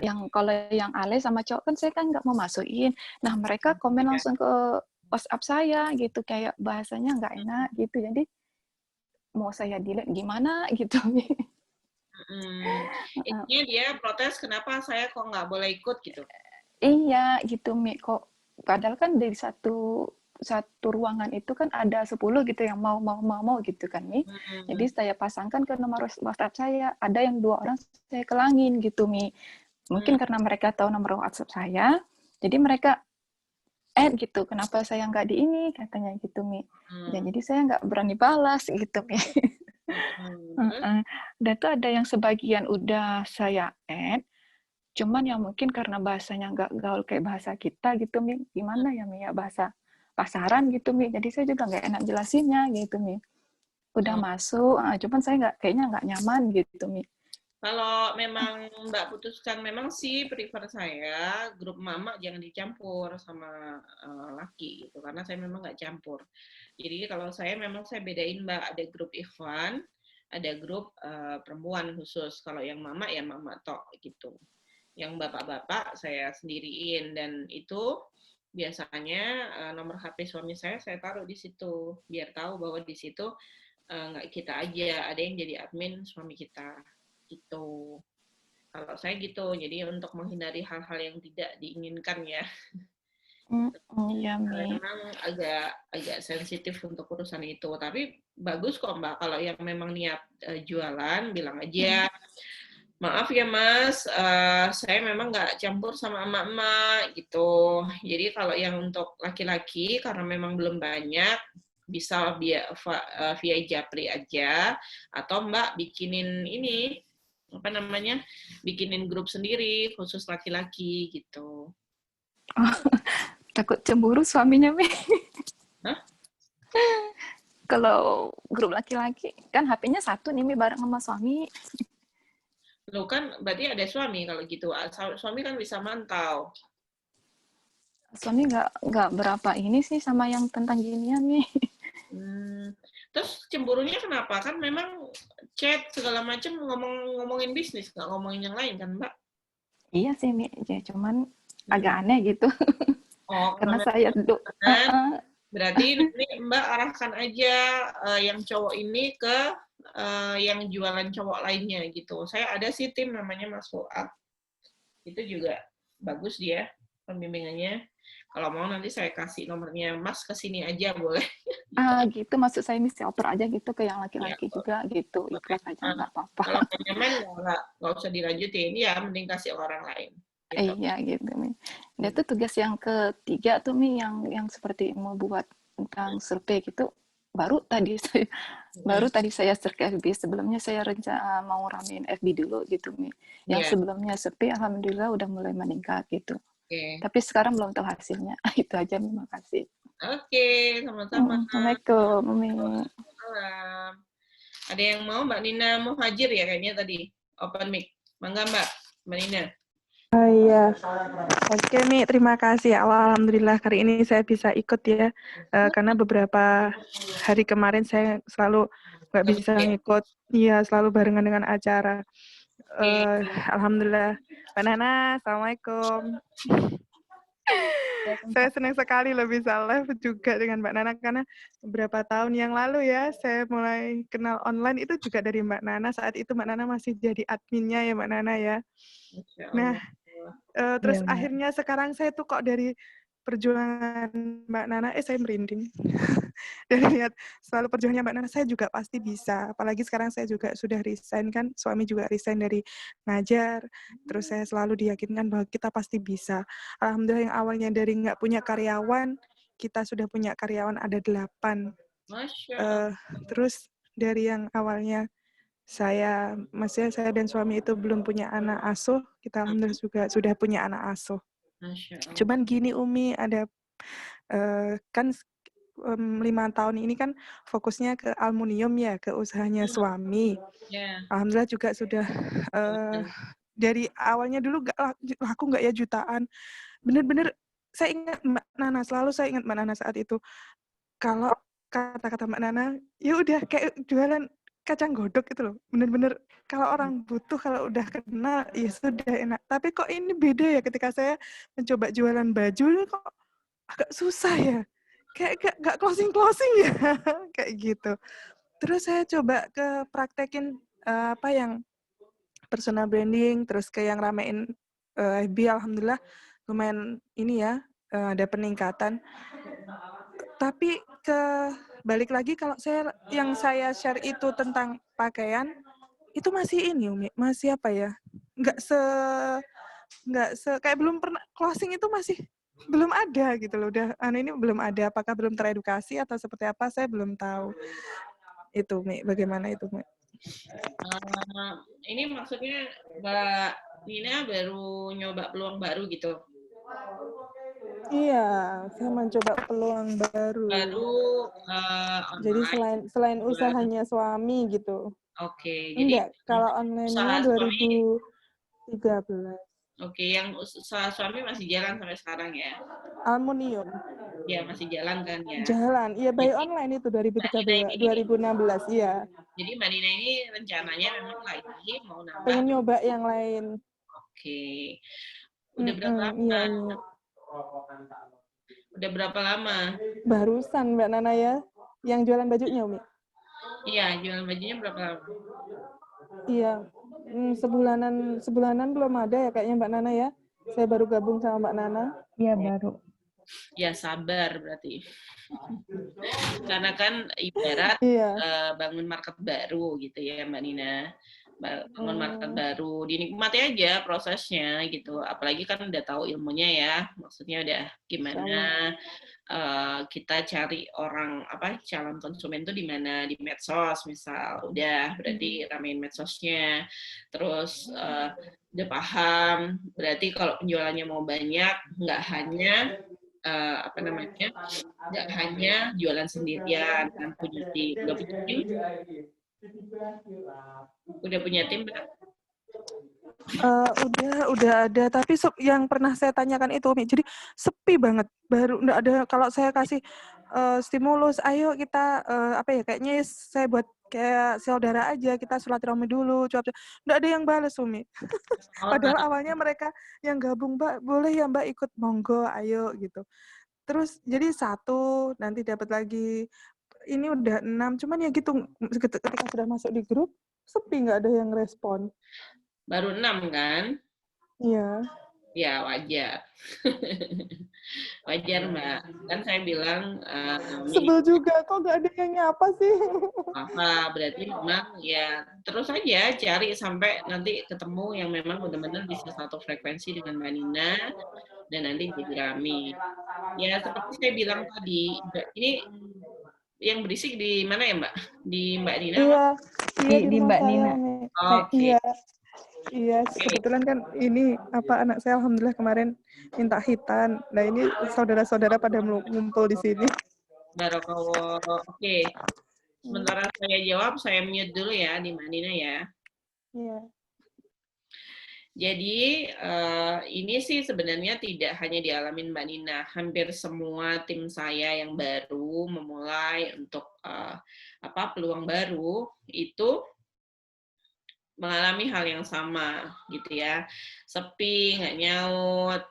Yang kalau yang Ale sama cowok kan saya kan nggak mau masukin. Nah mereka komen langsung ke WhatsApp saya gitu, kayak bahasanya nggak enak gitu. Jadi mau saya delete gimana gitu. Intinya dia protes kenapa saya kok nggak boleh ikut gitu. Iya gitu Mi, kok padahal kan dari satu satu ruangan itu kan ada 10 gitu yang mau gitu kan Mi. Jadi Hmm. saya pasangkan ke nomor WhatsApp saya, ada yang 2 orang saya kelangin gitu Mi. Hmm. Mungkin karena mereka tahu nomor WhatsApp saya, jadi mereka add gitu, kenapa saya nggak di ini katanya gitu Mi. Ya, Hmm. jadi saya nggak berani balas gitu Mi. Terus? Dan tuh ada yang sebagian udah saya add, cuman ya mungkin karena bahasanya nggak gaul kayak bahasa kita gitu Mi, gimana ya Mi ya, bahasa pasaran gitu Mi, jadi saya juga nggak enak jelasinnya gitu Mi. Udah Hmm. masuk, cuman saya nggak, kayaknya nggak nyaman gitu Mi. Kalau memang Mbak putuskan, memang sih prefer saya grup mama jangan dicampur sama laki gitu, karena saya memang nggak campur. Jadi kalau saya memang saya bedain Mbak, ada grup Ikhwan, ada grup perempuan khusus. Kalau yang mama ya mama tok gitu. Yang bapak-bapak saya sendiriin, dan itu biasanya nomor HP suami saya taruh di situ biar tahu bahwa di situ nggak kita aja, ada yang jadi admin suami kita gitu. Kalau saya gitu, jadi untuk menghindari hal-hal yang tidak diinginkan ya. Iya Karena Mi. memang agak agak sensitif untuk urusan itu. Tapi bagus kok Mbak, kalau yang memang niat jualan, bilang aja, maaf ya Mas, saya memang nggak campur sama emak-emak gitu. Jadi kalau yang untuk laki-laki, karena memang belum banyak, bisa via Japri aja, atau Mbak bikinin ini, apa namanya, bikinin grup sendiri khusus laki-laki gitu. Takut cemburu suaminya Mi. Hah? Kalau grup laki-laki kan HP-nya satu nih Mi, bareng sama suami. Lo kan berarti ada suami kalau gitu. Suami kan bisa mantau. Suami nggak berapa ini sih sama yang tentang ginian nih. Hmm. Terus cemburunya kenapa? Kan memang chat segala macam ngomongin bisnis, nggak ngomongin yang lain kan, Mbak? Iya sih Mi, ya, cuman agak Hmm. aneh gitu. Oh, karena Karena memang saya duduk, kan, berarti nanti Mbak arahkan aja yang cowok ini ke yang jualan cowok lainnya gitu. Saya ada sih tim namanya Mas Fuad. Itu juga bagus dia pembimbingannya. Kalau mau nanti saya kasih nomornya Mas ke sini aja boleh. gitu maksud saya Mi, oper aja gitu ke yang Ya, laki-laki juga gitu, ikhlas aja nggak kalau apa-apa. nggak nyaman ya nggak usah dilanjutin. Ya, mending kasih orang lain. Gitu. Iya gitu Mi. Dia tuh tugas yang ketiga tuh Mi, yang seperti mau buat tentang survei gitu. Baru tadi saya Hmm. baru tadi saya share ke FB, sebelumnya saya rencana mau ramein FB dulu gitu Mi. Yang Ya, sebelumnya sepi, alhamdulillah udah mulai meningkat gitu. oke. Tapi sekarang belum tahu hasilnya. Itu aja, terima kasih. Oke, sama-sama. Assalamualaikum, Umi. Malam. Ada yang mau Mbak Nina mau hadir ya kayaknya tadi. Open mic. Mangga Mbak, Mbak Nina. Oh iya, oke Mi, terima kasih. Alhamdulillah hari ini saya bisa ikut ya, karena beberapa hari kemarin saya selalu nggak bisa Oke. ngikut, iya selalu barengan dengan acara. Oke. Alhamdulillah. Mbak Nana, Assalamualaikum. Saya senang sekali loh bisa live juga dengan Mbak Nana, karena beberapa tahun yang lalu ya, saya mulai kenal online itu juga dari Mbak Nana. Saat itu Mbak Nana masih jadi adminnya ya Mbak Nana ya. Masya Nah, Allah. terus akhirnya sekarang saya tuh kok dari perjuangan Mbak Nana, saya merinding. Dari lihat selalu perjuangannya Mbak Nana, saya juga pasti bisa. Apalagi sekarang saya juga sudah resign kan, suami juga resign dari ngajar. Terus saya selalu diyakinkan bahwa kita pasti bisa. Alhamdulillah yang awalnya dari nggak punya karyawan, kita sudah punya karyawan ada 8. Masya Allah. Terus dari yang awalnya maksudnya saya dan suami itu belum punya anak asuh, kita alhamdulillah juga sudah punya anak asuh. Masya Allah. Cuman gini Umi, ada kan 5 tahun ini kan fokusnya ke aluminium ya, ke usahanya suami. Ya. Alhamdulillah juga sudah dari awalnya dulu laku nggak ya jutaan. Bener-bener saya ingat Mbak Nana, selalu saya ingat Mbak Nana saat itu. Kalau kata-kata Mbak Nana, ya udah kayak jualan kacang godok itu loh. Bener-bener kalau orang butuh, kalau udah kenal, ya sudah enak. Tapi kok ini beda ya ketika saya mencoba jualan baju, ini kok agak susah ya. Kayak gak closing-closing ya. Kayak gitu. Terus saya coba ke praktekin apa yang personal branding, terus ke yang ramein FB, alhamdulillah lumayan ini ya, ada peningkatan. Tapi balik lagi kalau yang saya share itu tentang pakaian, itu masih ini Umi, masih apa ya? Nggak se kayak belum pernah closing, itu masih belum ada gitu loh. Udah ini belum ada, apakah belum teredukasi atau seperti apa saya belum tahu. Itu Mi, bagaimana itu Mi? Ini maksudnya Mbak Nina baru nyoba peluang baru gitu? Iya, saya mencoba peluang baru. Online. Jadi selain usahanya suami gitu. Oke, Enggak, jadi kalau online-nya usaha suami. 2013. Oke, yang usaha suami masih jalan sampai sekarang ya? Aluminium. Ya, masih jalan kan ya? Jalan, iya by Jadi online itu Mbak Nina 2013, ini 2016, iya. Jadi Mbak Nina ini rencananya memang lagi mau nambah. Pengen nyoba yang lain. Oke. Udah berapa lama? Iya, Umi. Udah berapa lama? Barusan Mbak Nana ya, yang jualan bajunya Umi. Iya, jualan bajunya berapa lama? Iya, sebulanan belum ada ya kayaknya Mbak Nana ya. Saya baru gabung sama Mbak Nana. Iya, baru. Ya sabar berarti. Karena kan ibarat bangun market baru gitu ya Mbak Nina. Bangun market baru, dinikmati aja prosesnya gitu. Apalagi kan udah tahu ilmunya ya. Maksudnya udah gimana kita cari orang calon konsumen tuh di mana, di medsos misal. Udah berarti ramein medsosnya. Terus udah paham. Berarti kalau penjualannya mau banyak, nggak hanya nggak hanya jualan sendirian kan, punya tim. Udah punya tim Mbak? Udah ada, tapi yang pernah saya tanyakan itu Umi, jadi sepi banget, baru nggak ada. Kalau saya kasih stimulus, ayo kita kayaknya saya buat kayak saudara aja, kita silaturahmi dulu, nggak ada yang balas Umi. Padahal awalnya mereka yang gabung, Mbak boleh ya Mbak ikut, monggo ayo gitu. Terus jadi 1, nanti dapat lagi, ini udah 6, cuman ya gitu, ketika sudah masuk di grup, sepi, nggak ada yang respon. Baru 6 kan? Iya. Ya wajar. Wajar Mbak. Kan saya bilang sebel juga, kok nggak ada yang nyapa sih? Berarti memang ya terus aja cari sampai nanti ketemu yang memang benar-benar bisa satu frekuensi dengan Mbak Nina, dan nanti jadi rame. Ya seperti saya bilang tadi, ini yang berisik di mana ya Mbak? Di Mbak Nina? Iya di Mbak Nina. Oke. Iya, kebetulan kan ini anak saya alhamdulillah kemarin minta hitan. Nah, ini saudara-saudara pada ngumpul di sini. Barakallah. Oke. Sementara saya jawab, saya mute dulu ya di Mbak Nina ya. Iya. Jadi ini sih sebenarnya tidak hanya dialami Mbak Nina, hampir semua tim saya yang baru memulai untuk peluang baru itu mengalami hal yang sama gitu ya, sepi, nggak nyaut,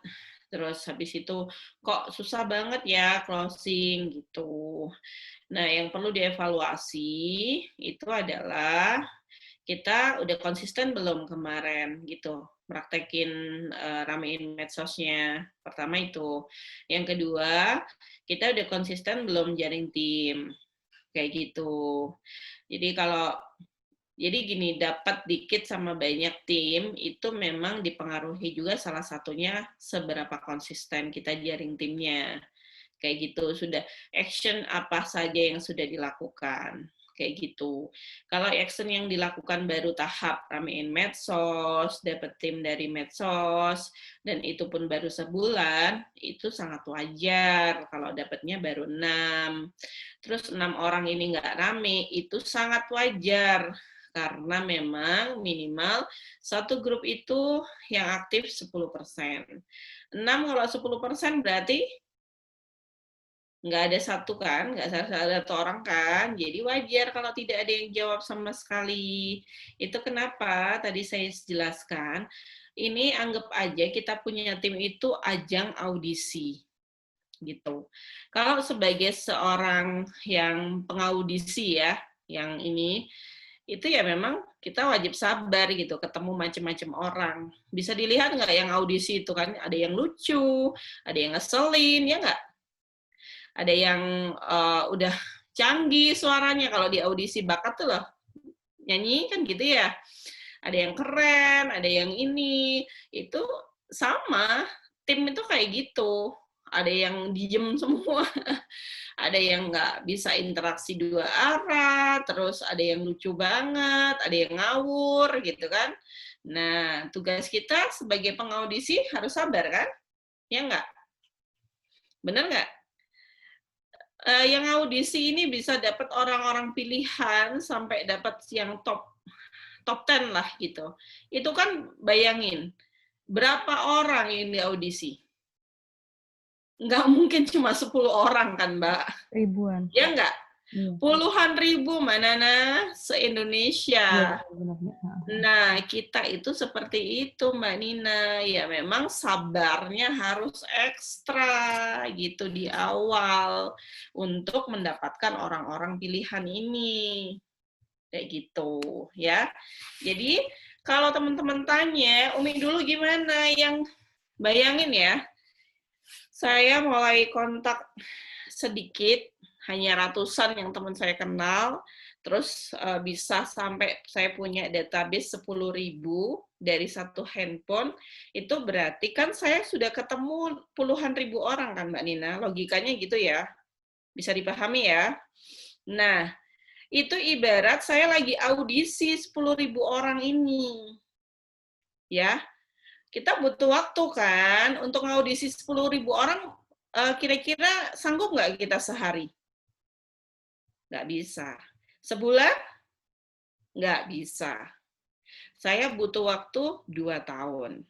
terus habis itu kok susah banget ya closing gitu. Nah yang perlu dievaluasi itu adalah kita udah konsisten belum kemarin gitu praktekin ramein medsosnya. Pertama itu. Yang kedua, kita udah konsisten belum jaring tim kayak gitu. Jadi gini, dapat dikit sama banyak tim itu memang dipengaruhi juga salah satunya seberapa konsisten kita jaring timnya. Kayak gitu, sudah action apa saja yang sudah dilakukan. Kayak gitu. Kalau action yang dilakukan baru tahap ramein medsos, dapat tim dari medsos, dan itu pun baru sebulan, itu sangat wajar kalau dapatnya baru 6. Terus 6 orang ini nggak rame, itu sangat wajar. Karena memang minimal satu grup itu yang aktif 10%. 6 kalau 10% berarti nggak ada satu kan, nggak ada satu orang kan, jadi wajar kalau tidak ada yang jawab sama sekali. Itu kenapa tadi saya jelaskan, ini anggap aja kita punya tim itu ajang audisi, gitu. Kalau sebagai seorang yang pengaudisi ya, yang ini, itu ya memang kita wajib sabar gitu, ketemu macam-macam orang. Bisa dilihat nggak yang audisi itu kan, ada yang lucu, ada yang ngeselin, ya nggak? Ada yang udah canggih suaranya, kalau di audisi bakat tuh loh, nyanyi kan gitu ya. Ada yang keren, ada yang ini, itu sama, tim itu kayak gitu. Ada yang diem semua, ada yang nggak bisa interaksi dua arah, terus ada yang lucu banget, ada yang ngawur gitu kan. Nah, tugas kita sebagai pengaudisi harus sabar kan? Ya nggak? Bener nggak? Yang audisi ini bisa dapat orang-orang pilihan sampai dapat yang top 10 lah gitu. Itu kan bayangin, berapa orang yang di audisi? Nggak mungkin cuma 10 orang kan, Mbak? Ribuan. Ya nggak? Puluhan ribu, Mbak Nana, se-Indonesia. Nah, kita itu seperti itu, Mbak Nina. Ya, memang sabarnya harus ekstra gitu di awal untuk mendapatkan orang-orang pilihan ini. Kayak gitu, ya. Jadi, kalau teman-teman tanya, Umi dulu gimana? Yang bayangin ya, saya mulai kontak sedikit, hanya ratusan yang teman saya kenal, terus bisa sampai saya punya database 10.000 dari satu handphone, itu berarti kan saya sudah ketemu puluhan ribu orang kan Mbak Nina, logikanya gitu ya, bisa dipahami ya. Nah, itu ibarat saya lagi audisi 10.000 orang ini, ya. Kita butuh waktu kan, untuk ngaudisi 10.000 orang, kira-kira sanggup nggak kita sehari? Nggak bisa. Sebulan? Nggak bisa. Saya butuh waktu 2 tahun.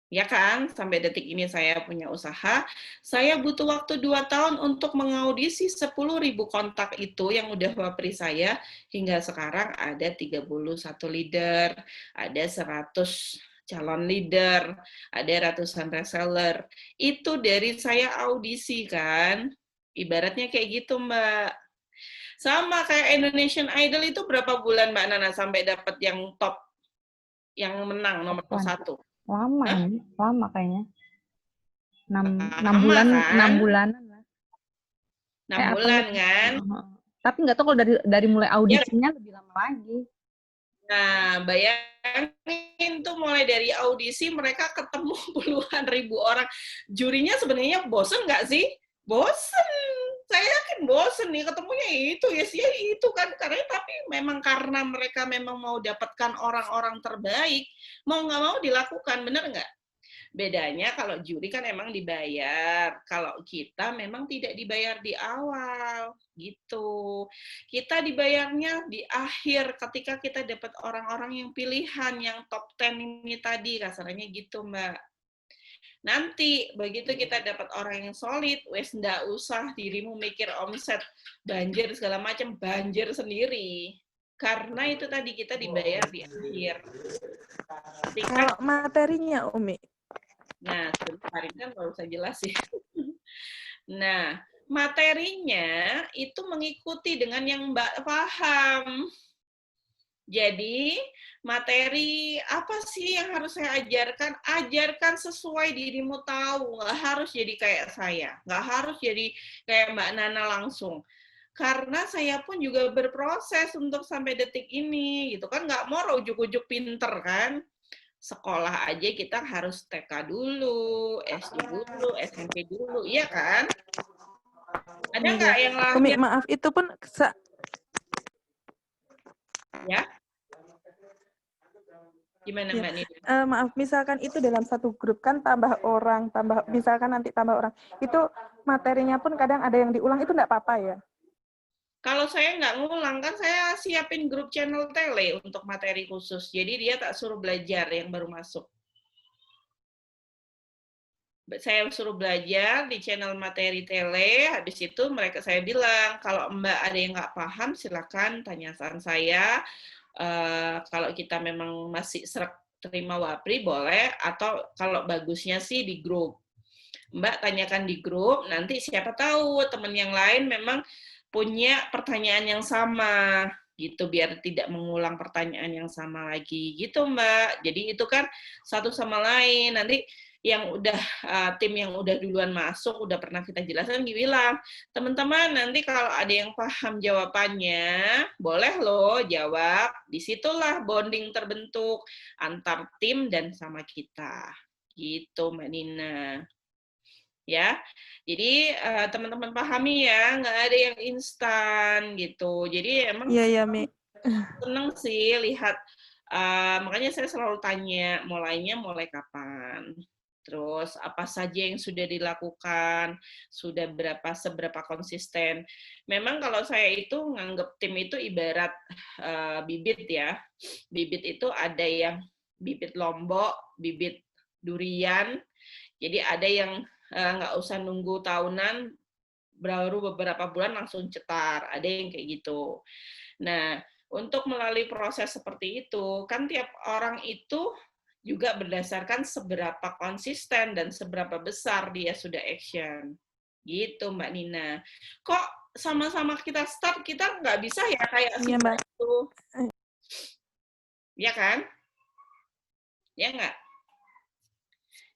Ya kan, sampai detik ini saya punya usaha, saya butuh waktu 2 tahun untuk mengaudisi 10.000 kontak itu yang udah wapri saya, hingga sekarang ada 31 leader, ada 100 calon leader, ada ratusan reseller. Itu dari saya audisi kan, ibaratnya kayak gitu Mbak. Sama kayak Indonesian Idol itu berapa bulan Mbak Nana sampai dapat yang top, yang menang nomor 1? Lama Hah? ini, lama kayaknya. 6 Lama, bulan, kan? 6 bulanan lah. 6 bulan kan? Tapi nggak tahu kalau dari mulai audisinya lebih lama lagi. Nah, bayangin tuh mulai dari audisi mereka ketemu puluhan ribu orang. Jurinya sebenarnya bosen nggak sih? Bosen. Saya yakin bosen nih ketemunya itu ya sih itu kan, karena tapi memang karena mereka memang mau dapatkan orang-orang terbaik, mau nggak mau dilakukan, bener nggak? Bedanya kalau juri kan emang dibayar, kalau kita memang tidak dibayar di awal, gitu. Kita dibayarnya di akhir ketika kita dapat orang-orang yang pilihan, yang top 10 ini tadi, kasarnya gitu, Mbak. Nanti begitu kita dapat orang yang solid, wes nggak usah dirimu mikir omset, banjir segala macam, banjir sendiri. Karena itu tadi kita dibayar di akhir. Kalau materinya, Umi? Nah, sebentar ini kan baru saya jelasin. Nah, materinya itu mengikuti dengan yang Mbak paham. Jadi, materi apa sih yang harus saya ajarkan? Ajarkan sesuai dirimu tahu. Nggak harus jadi kayak saya. Nggak harus jadi kayak Mbak Nana langsung. Karena saya pun juga berproses untuk sampai detik ini. Gitu kan, nggak mau ujuk-ujuk pinter kan. Sekolah aja kita harus TK dulu, SD dulu, SMP dulu, iya kan? Ada nggak yang lahir? Umi, maaf, itu pun ya? Gimana Mbak Nini? Maaf, misalkan itu dalam satu grup kan tambah orang, misalkan nanti tambah orang, itu materinya pun kadang ada yang diulang, itu nggak apa-apa ya? Kalau saya nggak ngulang, kan saya siapin grup channel tele untuk materi khusus. Jadi dia tak suruh belajar yang baru masuk. saya suruh belajar di channel materi tele, habis itu saya bilang, kalau Mbak ada yang nggak paham, silakan tanyakan saya. Kalau kita memang masih serak terima wapri, boleh, atau kalau bagusnya sih di grup. Mbak tanyakan di grup, nanti siapa tahu teman yang lain memang punya pertanyaan yang sama, gitu, biar tidak mengulang pertanyaan yang sama lagi, gitu Mbak. Jadi itu kan satu sama lain, nanti yang udah tim yang udah duluan masuk, udah pernah kita jelaskan, bilang, teman-teman nanti kalau ada yang paham jawabannya, boleh loh jawab, disitulah bonding terbentuk antar tim dan sama kita, gitu Mbak Nina. Ya, jadi teman-teman pahami ya, nggak ada yang instan gitu. Jadi emang Iya, Mi. seneng sih lihat, makanya saya selalu tanya, mulainya mulai kapan? Terus apa saja yang sudah dilakukan, sudah seberapa konsisten. Memang kalau saya itu nganggep tim itu ibarat bibit ya. Bibit itu ada yang bibit lombok, bibit durian. Jadi ada yang nggak usah nunggu tahunan, baru beberapa bulan langsung cetar. Ada yang kayak gitu. Nah, untuk melalui proses seperti itu, kan tiap orang itu juga berdasarkan seberapa konsisten dan seberapa besar dia sudah action. Gitu, Mbak Nina. Kok sama-sama kita start, kita nggak bisa ya kayak Iya, Mbak. itu. Ya kan? Ya nggak?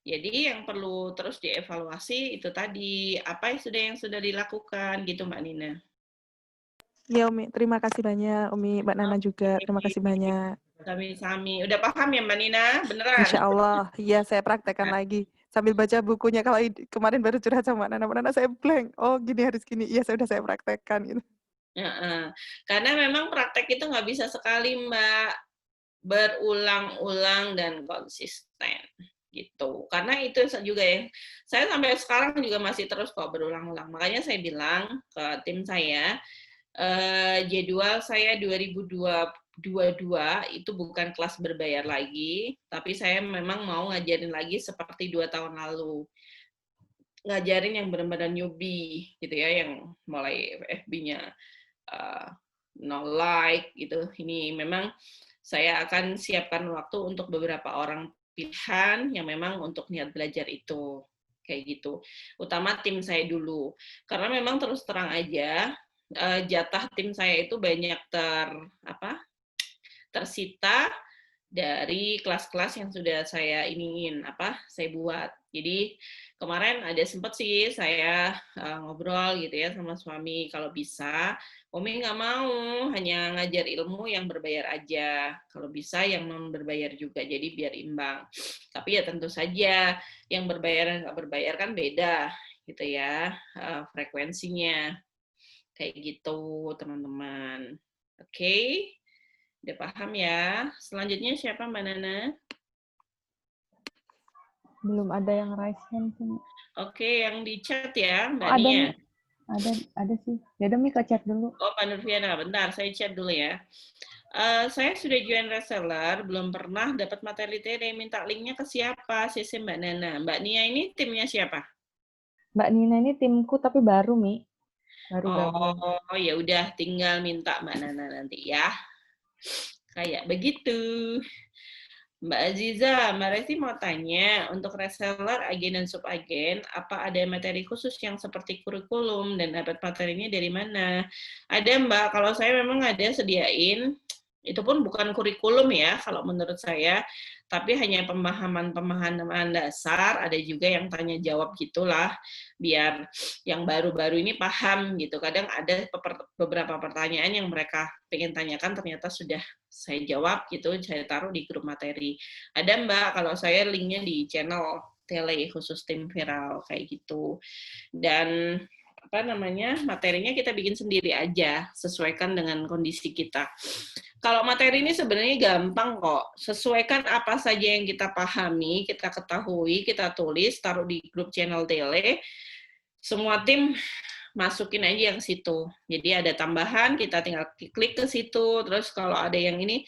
Jadi yang perlu terus dievaluasi itu tadi, apa yang sudah dilakukan, gitu Mbak Nina. Ya, Umi. Terima kasih banyak, Umi. Mbak Nana juga. Terima kasih banyak. Sami-sami. Udah paham ya Mbak Nina? Beneran? Insya Allah. Iya, saya praktekkan lagi. Sambil baca bukunya. Kalau kemarin baru curhat sama Mbak Nana saya blank. Oh, gini harus gini. Iya, saya praktekkan. Gitu. Karena memang praktek itu nggak bisa sekali, Mbak. Berulang-ulang dan konsisten. Gitu. Karena itu juga ya. Saya sampai sekarang juga masih terus kok berulang-ulang. Makanya saya bilang ke tim saya, jadwal saya 2022 itu bukan kelas berbayar lagi, tapi saya memang mau ngajarin lagi seperti 2 tahun lalu. Ngajarin yang benar-benar newbie gitu ya, yang mulai FB-nya no like gitu. Ini memang saya akan siapkan waktu untuk beberapa orang pilihan yang memang untuk niat belajar itu. Kayak gitu. Utama tim saya dulu. Karena memang terus terang aja, jatah tim saya itu banyak tersita dari kelas-kelas yang sudah saya saya buat. Jadi kemarin ada sempat sih saya ngobrol gitu ya sama suami, kalau bisa Umi nggak mau hanya ngajar ilmu yang berbayar aja, kalau bisa yang non berbayar juga, jadi biar imbang. Tapi ya tentu saja yang berbayar dan nggak berbayar kan beda gitu ya, frekuensinya kayak gitu teman-teman. Oke. Udah paham ya. Selanjutnya siapa Mbak Nana? Belum ada yang raise hand sih. Oke, yang di chat ya Mbak ada, Nia. Ada sih. Ya udah Mi ke chat dulu. Oh, Mbak Nurfiana, bentar saya chat dulu ya. Saya sudah join reseller, belum pernah dapat materi TD. Minta linknya ke siapa? CC Mbak Nana. Mbak Nia ini timnya siapa? Mbak Nina ini timku tapi baru Mi. Baru gabung. Oh, ya udah tinggal minta Mbak Nana nanti ya. Kayak begitu. Mbak Aziza, Mbak Resti mau tanya, untuk reseller, agen, dan subagen, apa ada materi khusus yang seperti kurikulum dan dapat materinya dari mana? Ada Mbak, kalau saya memang ada sediain, itu pun bukan kurikulum ya, kalau menurut saya, tapi hanya pemahaman dasar, ada juga yang tanya jawab gitulah, biar yang baru-baru ini paham gitu. Kadang ada beberapa pertanyaan yang mereka pengen tanyakan, ternyata sudah saya jawab gitu, saya taruh di grup materi. Ada Mbak, kalau saya linknya di channel tele khusus tim viral kayak gitu. Dan materinya kita bikin sendiri aja, sesuaikan dengan kondisi kita. Kalau materi ini sebenarnya gampang kok, sesuaikan apa saja yang kita pahami, kita ketahui, kita tulis, taruh di grup channel tele, semua tim masukin aja yang situ. Jadi ada tambahan, kita tinggal klik ke situ. Terus kalau ada yang ini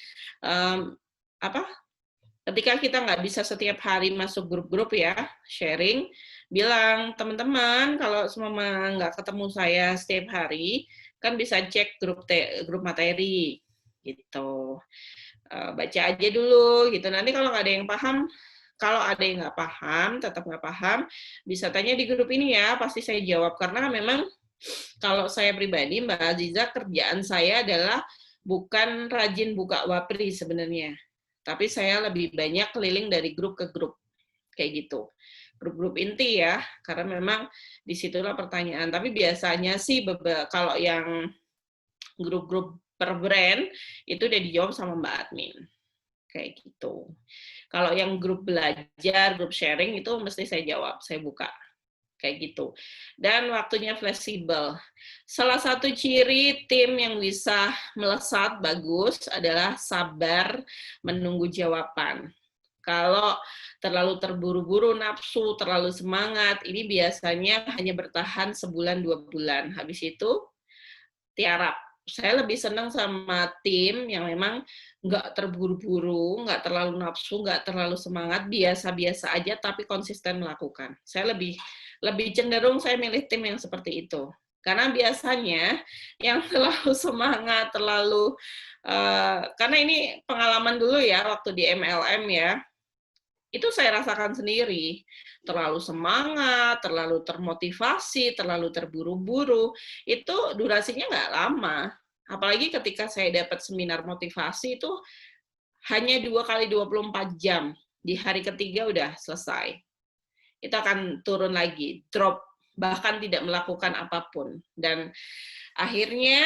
Ketika kita nggak bisa setiap hari masuk grup-grup ya, sharing, bilang, teman-teman, kalau semua nggak ketemu saya setiap hari, kan bisa cek grup materi, gitu. Baca aja dulu, gitu. Nanti kalau nggak ada yang paham, kalau ada yang nggak paham, tetap nggak paham, bisa tanya di grup ini ya, pasti saya jawab. Karena memang kalau saya pribadi, Mbak Aziza, kerjaan saya adalah bukan rajin buka Wapri sebenarnya. Tapi saya lebih banyak keliling dari grup ke grup, kayak gitu. Grup-grup inti ya, karena memang disitulah pertanyaan. Tapi biasanya sih kalau yang grup-grup per brand, itu udah dijawab sama Mbak Admin. Kayak gitu. Kalau yang grup belajar, grup sharing, itu mesti saya jawab, saya buka. Kayak gitu. Dan waktunya fleksibel. Salah satu ciri tim yang bisa melesat bagus adalah sabar menunggu jawaban. Kalau terlalu terburu-buru, nafsu, terlalu semangat, ini biasanya hanya bertahan sebulan, 2 bulan. Habis itu, tiarap. Saya lebih senang sama tim yang memang nggak terburu-buru, nggak terlalu nafsu, nggak terlalu semangat, biasa-biasa aja, tapi konsisten melakukan. Saya lebih cenderung saya milih tim yang seperti itu. Karena biasanya yang terlalu semangat, karena ini pengalaman dulu ya, waktu di MLM ya, itu saya rasakan sendiri. Terlalu semangat, terlalu termotivasi, terlalu terburu-buru, itu durasinya nggak lama. Apalagi ketika saya dapat seminar motivasi itu hanya 2 kali 24 jam. Di hari ketiga udah selesai. Itu akan turun lagi, drop, bahkan tidak melakukan apapun. Dan akhirnya,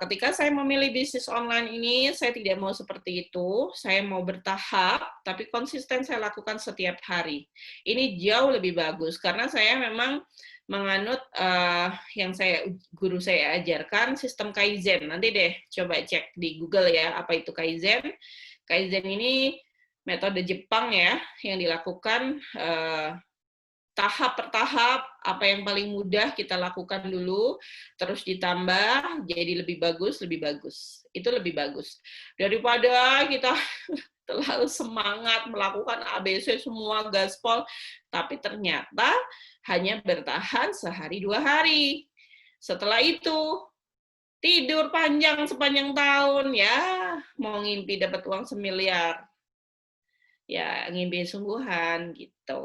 ketika saya memilih bisnis online ini, saya tidak mau seperti itu. Saya mau bertahap, tapi konsisten saya lakukan setiap hari. Ini jauh lebih bagus, karena saya memang menganut yang guru saya ajarkan, sistem Kaizen. Nanti deh coba cek di Google ya, apa itu Kaizen. Kaizen ini metode Jepang ya, yang dilakukan tahap per tahap, apa yang paling mudah kita lakukan dulu, terus ditambah, jadi lebih bagus. Itu lebih bagus. Daripada kita terlalu semangat melakukan ABC semua gaspol, tapi ternyata hanya bertahan sehari 2 hari. Setelah itu, tidur panjang sepanjang tahun, ya mau ngimpi dapat uang semiliar. Ya, ngimpi sungguhan, gitu.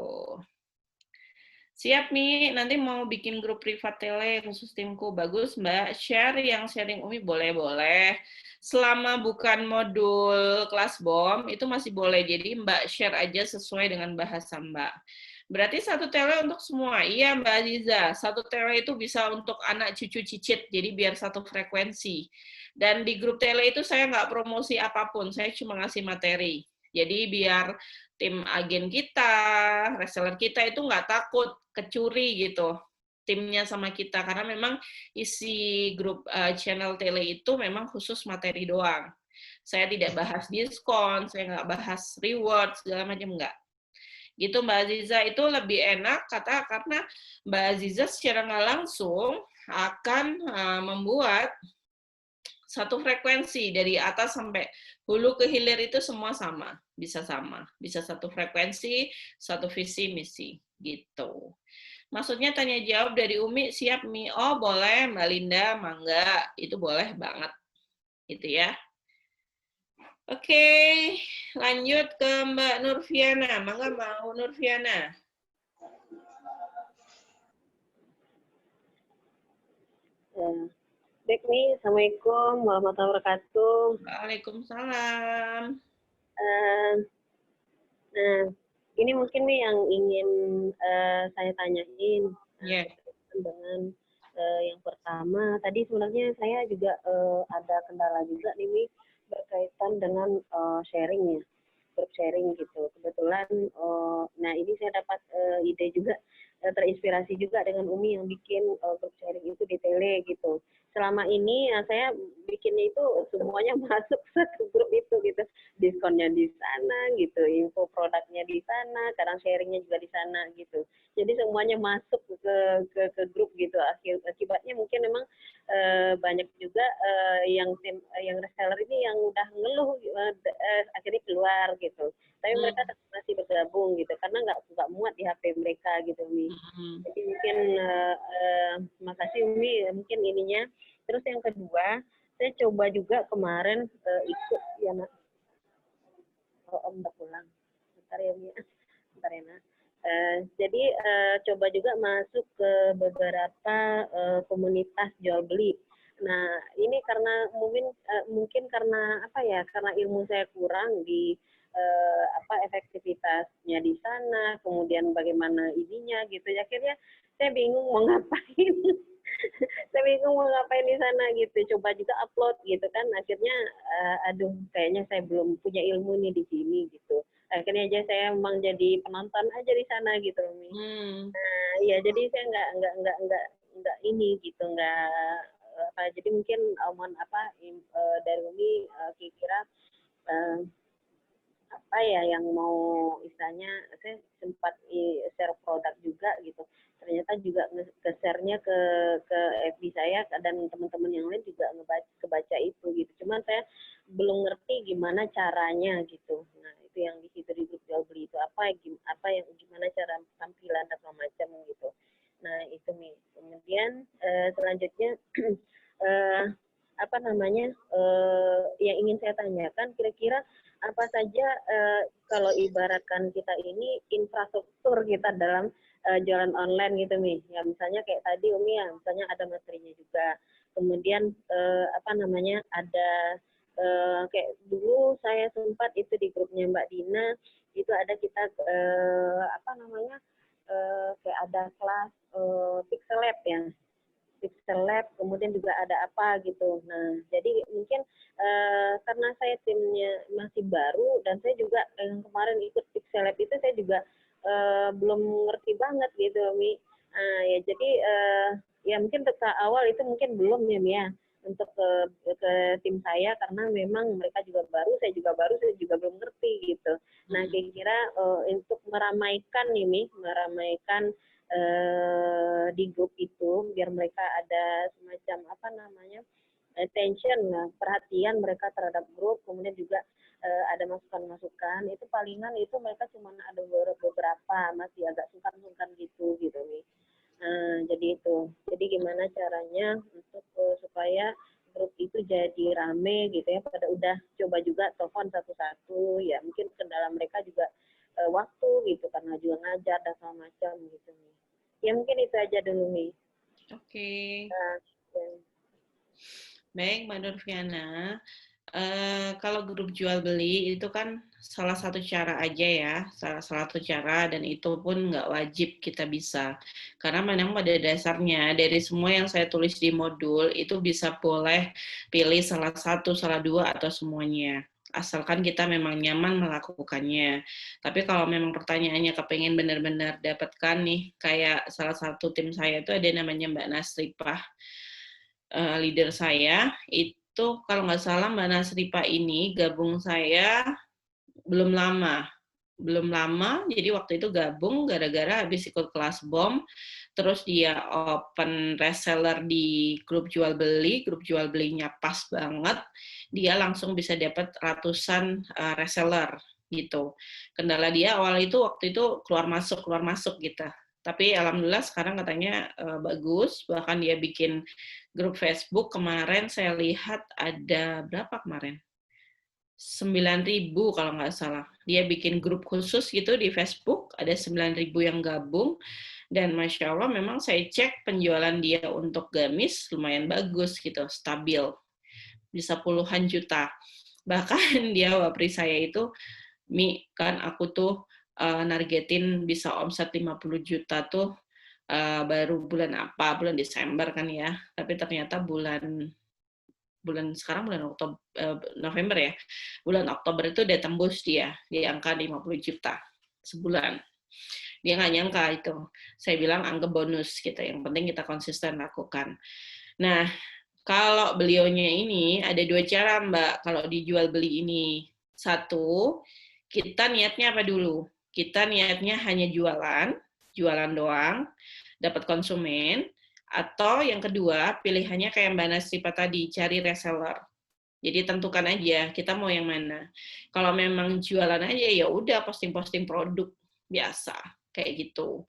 Siap nih, nanti mau bikin grup privat tele khusus timku. Bagus, Mbak. Share yang sharing Umi boleh-boleh. Selama bukan modul kelas BOM, itu masih boleh. Jadi Mbak share aja sesuai dengan bahasa Mbak. Berarti satu tele untuk semua. Iya, Mbak Aziza. Satu tele itu bisa untuk anak cucu cicit, jadi biar satu frekuensi. Dan di grup tele itu saya nggak promosi apapun, saya cuma ngasih materi. Jadi biar tim agen kita, reseller kita itu nggak takut kecuri gitu timnya sama kita, karena memang isi grup channel tele itu memang khusus materi doang. Saya tidak bahas diskon, saya nggak bahas reward, segala macam nggak. Gitu Mbak Aziza, itu lebih enak karena Mbak Aziza secara nggak langsung akan membuat satu frekuensi dari atas sampai hulu ke hilir itu semua sama, bisa satu frekuensi, satu visi misi gitu. Maksudnya tanya jawab dari Umi, siap Mi? Oh boleh Mbak Linda, mangga, itu boleh banget, gitu ya. Oke, lanjut ke Mbak Nurfiana, mangga mau Nurfiana. Baik nih, Assalamualaikum warahmatullahi wabarakatuh. Waalaikumsalam. Nah, ini mungkin nih yang ingin saya tanyain. Yeah. Dengan yang pertama, tadi sebenarnya saya juga ada kendala juga nih berkaitan dengan sharing ya, grup sharing gitu. Kebetulan, nah ini saya dapat ide juga, terinspirasi juga dengan Umi yang bikin grup sharing itu di tele gitu. Selama ini saya bikinnya itu semuanya masuk ke grup itu gitu, diskonnya di sana gitu, info produknya di sana, kadang sharingnya juga di sana gitu. Jadi semuanya masuk ke grup gitu. Akibatnya mungkin memang banyak juga yang reseller ini yang udah ngeluh akhirnya keluar gitu. Tapi mereka masih bergabung gitu karena nggak muat di HP mereka gitu, Mi. Jadi mungkin makasih Mi, mungkin ininya. Terus yang kedua, saya coba juga kemarin ikut ya Nak. Oh, Om udah pulang. Bentar ya Mi. Bentar ya Nak. Jadi coba juga masuk ke beberapa komunitas jual beli. Nah ini karena mungkin karena apa ya? Karena ilmu saya kurang di efektivitasnya di sana, kemudian bagaimana ininya gitu. Akhirnya saya bingung mau ngapain. Saya bingung mau ngapain di sana gitu. Coba juga upload gitu kan. Akhirnya aduh kayaknya saya belum punya ilmu nih di sini gitu. Akhirnya aja saya memang jadi penonton aja di sana gitu, Mi. Nah, ya jadi saya nggak ini gitu, nggak apa. Jadi mungkin mohon apa dari Umi kira-kira apa ya yang mau istilahnya, saya sempat share produk juga gitu, ternyata juga nge-share-nya ke FB saya dan teman-teman yang lain juga kebaca itu gitu, cuman saya belum ngerti gimana caranya gitu. Nah itu yang di situ di grup jual beli itu apa yang gimana cara tampilan dan macam gitu. Nah itu Mi. Kemudian selanjutnya apa namanya yang ingin saya tanyakan, kira-kira apa saja kalau ibaratkan kita ini infrastruktur kita dalam jualan online gitu Mi. Ya misalnya kayak tadi Umi ya, misalnya ada materinya juga. Kemudian apa namanya ada kayak dulu saya sempat itu di grupnya Mbak Dina, itu ada kita apa namanya kayak ada kelas Pixel Lab ya. Pixel Lab, kemudian juga ada apa gitu. Nah, jadi mungkin karena saya timnya masih baru dan saya juga yang kemarin ikut Pixel Lab itu saya juga belum ngerti banget gitu, Mi. Ya jadi ya mungkin ke awal itu mungkin belum ya, Mi ya, untuk ke tim saya karena memang mereka juga baru, saya juga baru, saya juga belum ngerti gitu. Nah, kira-kira untuk meramaikan nih, Mi, meramaikan di grup itu biar mereka ada semacam apa namanya attention, perhatian mereka terhadap grup, kemudian juga ada masukan-masukan, itu palingan itu mereka cuma ada beberapa, masih agak sungkan-sungkan gitu nih. Jadi itu, jadi gimana caranya untuk supaya grup itu jadi rame gitu ya, pada udah coba juga telepon satu-satu ya, mungkin kendala mereka juga waktu gitu karena juga ngajar dan segala macam gitu nih. Ya mungkin itu aja dulu nih. Oke. Baik Mbak Nurfiana, kalau grup jual beli itu kan salah satu cara aja ya, salah satu cara, dan itu pun nggak wajib kita bisa. Karena memang pada dasarnya dari semua yang saya tulis di modul itu bisa boleh pilih salah satu, salah dua, atau semuanya. Asalkan kita memang nyaman melakukannya. Tapi kalau memang pertanyaannya kepengen benar-benar dapatkan nih, kayak salah satu tim saya itu ada namanya Mbak Nasripah, leader saya, itu kalau nggak salah Mbak Nasripah ini gabung saya belum lama, jadi waktu itu gabung gara-gara habis ikut kelas BOM, terus dia open reseller di grup jual belinya pas banget, dia langsung bisa dapat ratusan reseller gitu. Kendala dia awal itu waktu itu keluar masuk gitu. Tapi alhamdulillah sekarang katanya bagus, bahkan dia bikin grup Facebook, kemarin saya lihat ada berapa kemarin? 9.000 kalau nggak salah. Dia bikin grup khusus gitu di Facebook, ada 9.000 yang gabung, dan Masya Allah memang saya cek penjualan dia untuk gamis lumayan bagus gitu, stabil. Bisa puluhan juta. Bahkan dia wapri saya itu, Mi, kan aku tuh nargetin bisa omset 50 juta tuh baru bulan apa? Bulan Desember kan ya. Tapi ternyata bulan Oktober, November ya, bulan Oktober itu udah tembus dia di angka 50 juta sebulan. Dia nggak nyangka itu. Saya bilang anggap bonus gitu, yang penting kita konsisten lakukan. Nah, Kalau beliaunya ini ada 2 cara, Mbak, kalau dijual beli ini. Satu, kita niatnya apa dulu? Kita niatnya hanya jualan doang, dapat konsumen, atau yang kedua, pilihannya kayak Mbak Nasripa tadi, cari reseller. Jadi tentukan aja kita mau yang mana. Kalau memang jualan aja ya udah posting-posting produk biasa kayak gitu.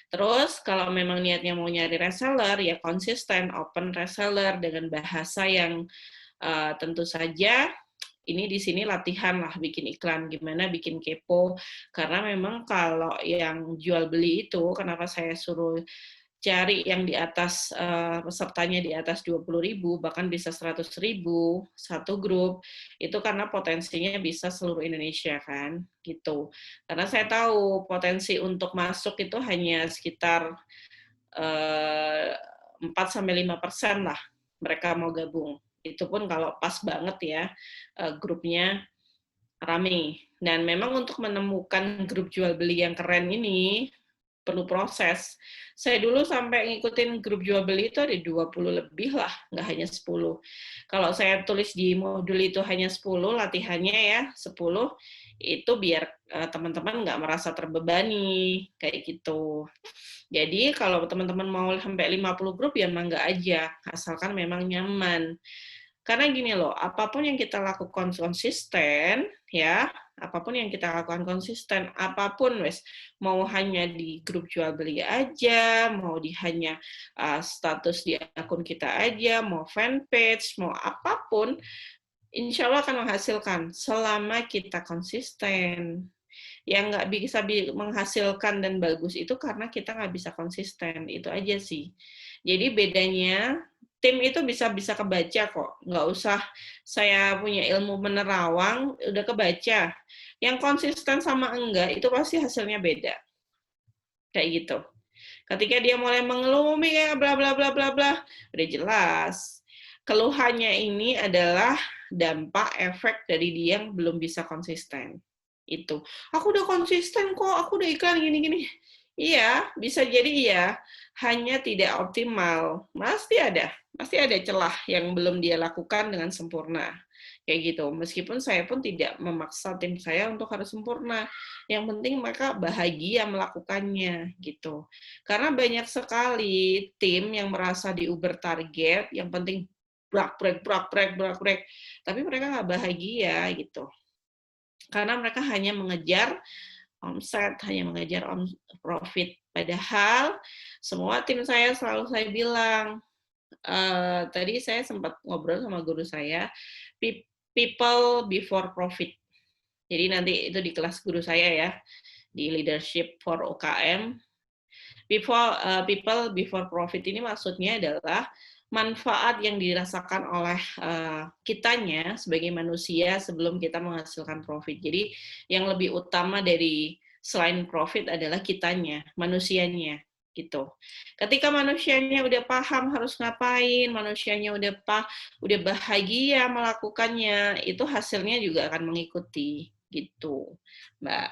Terus kalau memang niatnya mau nyari reseller ya konsisten open reseller dengan bahasa yang tentu saja ini di sini latihan lah bikin iklan, gimana bikin kepo. Karena memang kalau yang jual beli itu, kenapa saya suruh cari yang di atas, pesertanya di atas 20.000, bahkan bisa 100.000, satu grup, itu karena potensinya bisa seluruh Indonesia kan, gitu. Karena saya tahu potensi untuk masuk itu hanya sekitar 4-5% lah mereka mau gabung. Itu pun kalau pas banget ya grupnya rame. Dan memang untuk menemukan grup jual beli yang keren ini perlu proses. Saya dulu sampai ngikutin grup jual beli itu ada 20 lebih lah, nggak hanya 10. Kalau saya tulis di modul itu hanya 10, latihannya ya 10, itu biar teman-teman nggak merasa terbebani, kayak gitu. Jadi kalau teman-teman mau sampai 50 grup ya mangga aja, asalkan memang nyaman. Karena gini loh, apapun yang kita lakukan konsisten, ya, apapun yang kita lakukan konsisten, apapun wes, mau hanya di grup jual beli aja, mau di hanya status di akun kita aja, mau fanpage, mau apapun, insya Allah akan menghasilkan selama kita konsisten. Yang nggak bisa menghasilkan dan bagus itu karena kita nggak bisa konsisten, itu aja sih. Jadi bedanya tim itu bisa kebaca kok, nggak usah saya punya ilmu menerawang udah kebaca. Yang konsisten sama enggak itu pasti hasilnya beda, kayak gitu. Ketika dia mulai mengeluh kayak bla bla bla bla bla, udah jelas. Keluhannya ini adalah dampak efek dari dia yang belum bisa konsisten. Itu. Aku udah konsisten kok, aku udah iklan gini-gini. Iya, bisa jadi iya, hanya tidak optimal. Pasti ada celah yang belum dia lakukan dengan sempurna. Kayak gitu. Meskipun saya pun tidak memaksa tim saya untuk harus sempurna. Yang penting mereka bahagia melakukannya gitu. Karena banyak sekali tim yang merasa di-uber target, yang penting brak-brek, tapi mereka nggak bahagia gitu. Karena mereka hanya mengejar omset, hanya mengejar profit. Padahal semua tim saya selalu saya bilang, tadi saya sempat ngobrol sama guru saya, people before profit. Jadi nanti itu di kelas guru saya ya, di leadership for UKM. People before profit ini maksudnya adalah manfaat yang dirasakan oleh kitanya sebagai manusia sebelum kita menghasilkan profit. Jadi yang lebih utama dari selain profit adalah kitanya, manusianya gitu. Ketika manusianya udah paham harus ngapain, manusianya udah bahagia melakukannya, itu hasilnya juga akan mengikuti gitu, Mbak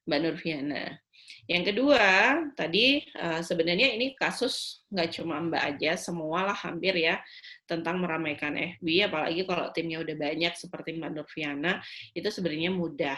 Nurfiana. Yang kedua, tadi sebenarnya ini kasus nggak cuma Mbak aja, semualah hampir ya, tentang meramaikan FB, apalagi kalau timnya udah banyak seperti Mbak Nurfiana, itu sebenarnya mudah.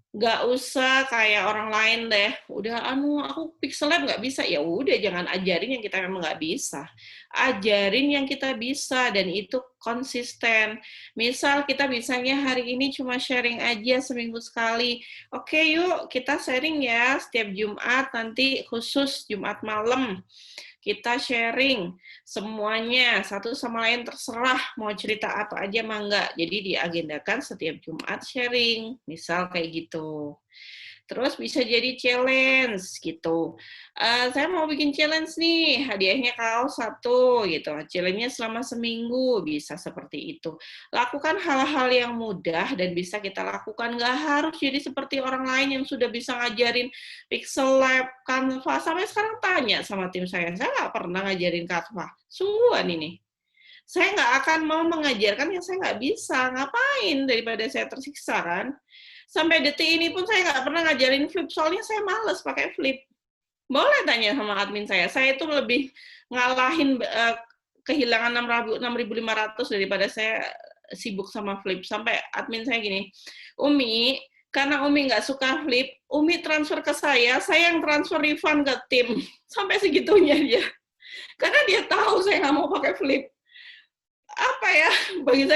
Nggak usah kayak orang lain deh, udah aku pixel lab nggak bisa, ya udah jangan ajarin yang kita memang nggak bisa. Ajarin yang kita bisa, dan itu konsisten. Misal kita bisanya hari ini cuma sharing aja seminggu sekali. Oke, yuk kita sharing ya setiap Jumat, nanti khusus Jumat malam. Kita sharing semuanya, satu sama lain terserah mau cerita apa aja mangga. Jadi diagendakan setiap Jumat sharing, misal kayak gitu. Terus bisa jadi challenge gitu. Saya mau bikin challenge nih, hadiahnya kaos 1 gitu. Challenge-nya selama seminggu, bisa seperti itu. Lakukan hal-hal yang mudah dan bisa kita lakukan. Nggak harus jadi seperti orang lain yang sudah bisa ngajarin Pixel Lab, Canva. Sampai sekarang tanya sama tim saya nggak pernah ngajarin Canva. Sungguhan ini. Saya nggak akan mau mengajarkan yang saya nggak bisa. Ngapain daripada saya tersiksa kan? Sampai detik ini pun saya nggak pernah ngajarin flip, soalnya saya males pakai flip. Boleh tanya sama admin saya itu lebih ngalahin kehilangan 6.500 daripada saya sibuk sama Flip. Sampai admin saya gini, Umi, karena Umi nggak suka Flip, Umi transfer ke saya yang transfer refund ke tim. Sampai segitunya dia. Karena dia tahu saya nggak mau pakai Flip. Apa ya, bagi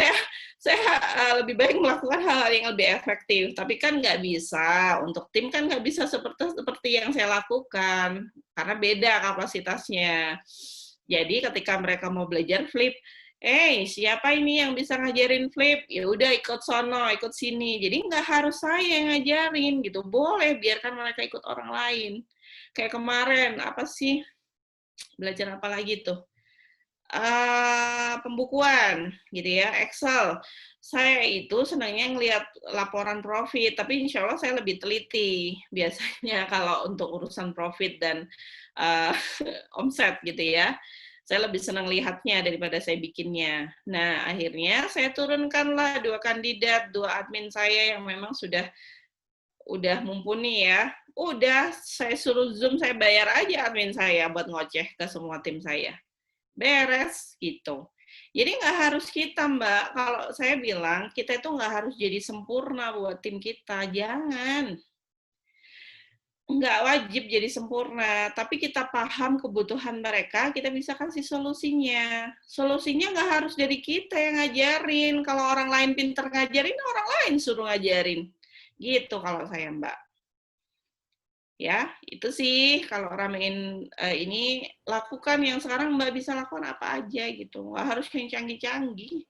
saya lebih baik melakukan hal yang lebih efektif. Tapi kan nggak bisa, untuk tim kan nggak bisa seperti yang saya lakukan, karena beda kapasitasnya. Jadi ketika mereka mau belajar Flip, siapa ini yang bisa ngajarin Flip? Ya udah ikut sono, ikut sini. Jadi nggak harus saya yang ngajarin gitu. Boleh biarkan mereka ikut orang lain. Kayak kemarin apa sih? Belajar apa lagi tuh? Pembukuan gitu ya, Excel. Saya itu senangnya ngelihat laporan profit, tapi insya Allah saya lebih teliti biasanya kalau untuk urusan profit dan omset gitu ya. Saya lebih senang lihatnya daripada saya bikinnya. Nah, akhirnya saya turunkanlah 2 kandidat, 2 admin saya yang memang udah mumpuni ya. Udah, saya suruh Zoom, saya bayar aja admin saya buat ngoceh ke semua tim saya. Beres, gitu. Jadi nggak harus kita, Mbak. Kalau saya bilang, kita itu nggak harus jadi sempurna buat tim kita. Jangan. Nggak wajib jadi sempurna, tapi kita paham kebutuhan mereka, kita bisa kasih solusinya. Solusinya nggak harus dari kita yang ngajarin. Kalau orang lain pinter ngajarin, orang lain suruh ngajarin. Gitu kalau saya, Mbak. Ya, itu sih kalau ramein ini, lakukan yang sekarang Mbak bisa lakukan apa aja gitu. Nggak harus yang canggih-canggih.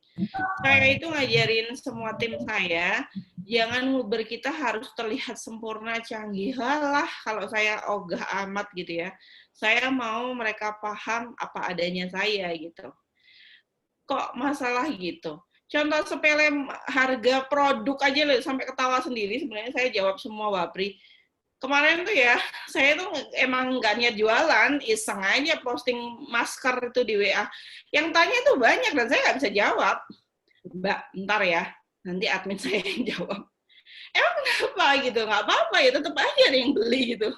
Saya itu ngajarin semua tim saya, jangan nguber kita harus terlihat sempurna, canggih. Halah, kalau saya ogah amat gitu ya. Saya mau mereka paham apa adanya saya gitu. Kok masalah gitu? Contoh sepele harga produk aja loh, sampai ketawa sendiri. Sebenarnya saya jawab semua Wapri. Kemarin tuh ya, saya tuh emang nggak niat jualan, iseng aja posting masker itu di WA. Yang tanya tuh banyak dan saya nggak bisa jawab. Mbak, ntar ya, nanti admin saya yang jawab. Emang kenapa gitu? Nggak apa-apa ya, tetap aja ada yang beli gitu.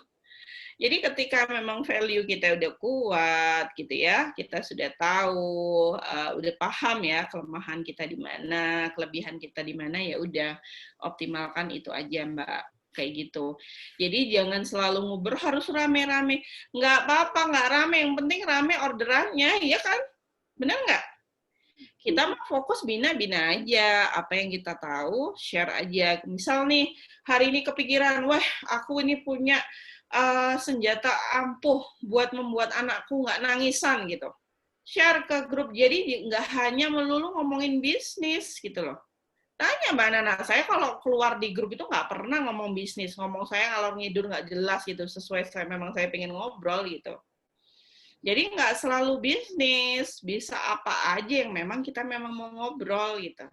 Jadi ketika memang value kita udah kuat gitu ya, kita sudah tahu, udah paham ya kelemahan kita di mana, kelebihan kita di mana, ya udah optimalkan itu aja Mbak. Kayak gitu. Jadi jangan selalu nguber harus rame-rame. Nggak apa-apa, nggak rame. Yang penting rame orderannya, ya kan? Benar nggak? Kita mau fokus bina-bina aja. Apa yang kita tahu, share aja. Misal nih, hari ini kepikiran, wah aku ini punya senjata ampuh buat membuat anakku nggak nangisan gitu. Share ke grup. Jadi nggak hanya melulu ngomongin bisnis gitu loh. Tanya Mbak Nana, saya kalau keluar di grup itu nggak pernah ngomong bisnis, ngomong saya ngalor ngidur nggak jelas gitu, sesuai memang saya pengen ngobrol gitu. Jadi nggak selalu bisnis, bisa apa aja yang memang kita memang mau ngobrol gitu.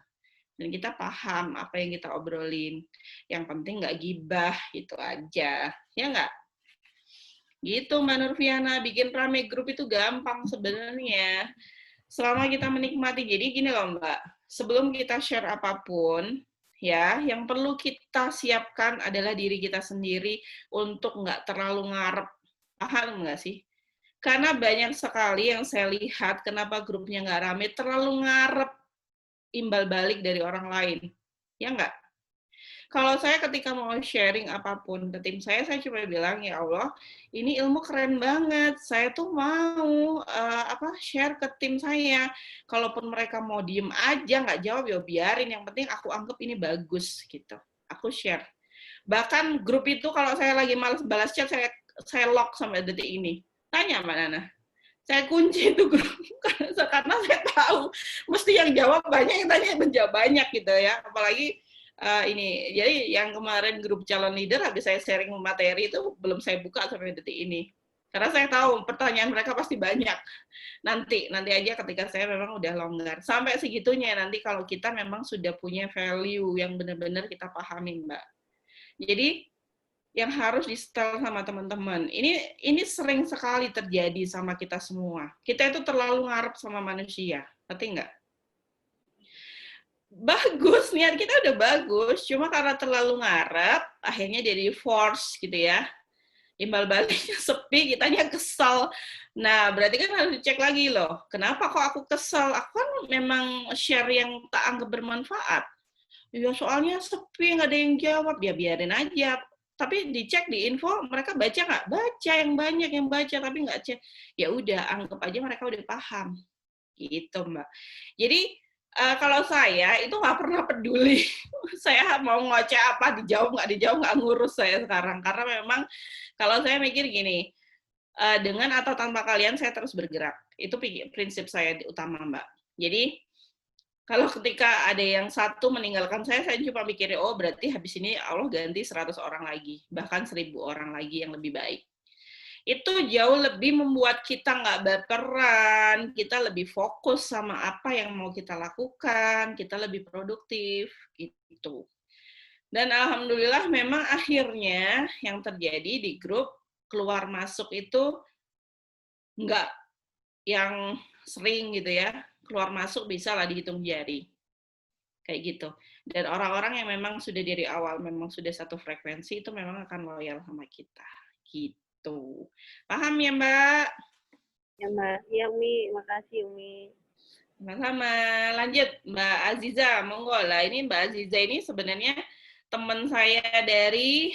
Dan kita paham apa yang kita obrolin. Yang penting nggak gibah, gitu aja. Ya nggak? Gitu Mbak Nurfiana, bikin rame grup itu gampang sebenarnya. Selama kita menikmati, jadi gini loh Mbak, sebelum kita share apapun, ya, yang perlu kita siapkan adalah diri kita sendiri untuk nggak terlalu ngarep. Paham nggak sih? Karena banyak sekali yang saya lihat, kenapa grupnya nggak rame, terlalu ngarep imbal balik dari orang lain. Ya nggak? Kalau saya ketika mau sharing apapun ke tim saya cuma bilang, ya Allah, ini ilmu keren banget. Saya tuh mau share ke tim saya. Kalaupun mereka mau diem aja, nggak jawab, ya biarin. Yang penting aku anggap ini bagus gitu. Aku share. Bahkan grup itu kalau saya lagi malas balas chat, saya lock sampai detik ini. Tanya Mbak Nana. Saya kunci itu grup karena saya tahu mesti yang jawab banyak, yang tanya menjawab banyak gitu ya. Apalagi ini, jadi yang kemarin grup calon leader habis saya sharing materi itu belum saya buka sampai detik ini, karena saya tahu pertanyaan mereka pasti banyak. Nanti aja ketika saya memang udah longgar, sampai segitunya nanti kalau kita memang sudah punya value yang benar-benar kita pahami Mbak. Jadi yang harus di-setel sama teman-teman, ini sering sekali terjadi sama kita semua. Kita itu terlalu ngarep sama manusia, ngerti nggak? Bagus, niat kita udah bagus, cuma karena terlalu ngarep, akhirnya jadi force gitu ya. Imbal baliknya sepi, kitanya kesal. Nah, berarti kan harus dicek lagi loh. Kenapa kok aku kesal? Aku kan memang share yang tak anggap bermanfaat. Ya soalnya sepi, nggak ada yang jawab. Ya biarin aja. Tapi dicek di info, mereka baca nggak? Baca, yang banyak yang baca, tapi nggak cek. Ya udah, anggap aja mereka udah paham. Gitu, Mbak. Jadi, kalau saya itu nggak pernah peduli. Saya mau ngoceh apa, dijawab, nggak ngurus saya sekarang. Karena memang kalau saya mikir gini, dengan atau tanpa kalian saya terus bergerak. Itu prinsip saya utama, Mbak. Jadi kalau ketika ada yang satu meninggalkan saya cuma mikirnya, oh berarti habis ini Allah ganti 100 orang lagi, bahkan 1000 orang lagi yang lebih baik. Itu jauh lebih membuat kita nggak baperan, kita lebih fokus sama apa yang mau kita lakukan, kita lebih produktif, gitu. Dan alhamdulillah memang akhirnya yang terjadi di grup keluar masuk itu nggak yang sering gitu ya, keluar masuk bisa lah dihitung jari. Kayak gitu. Dan orang-orang yang memang sudah dari awal memang sudah satu frekuensi itu memang akan loyal sama kita. Gitu. Paham ya, Mbak? Ya, Mbak. Iya, Umi. Makasih, Umi. Sama-sama. Lanjut, Mbak Aziza. Monggo lah. Ini Mbak Aziza ini sebenarnya teman saya dari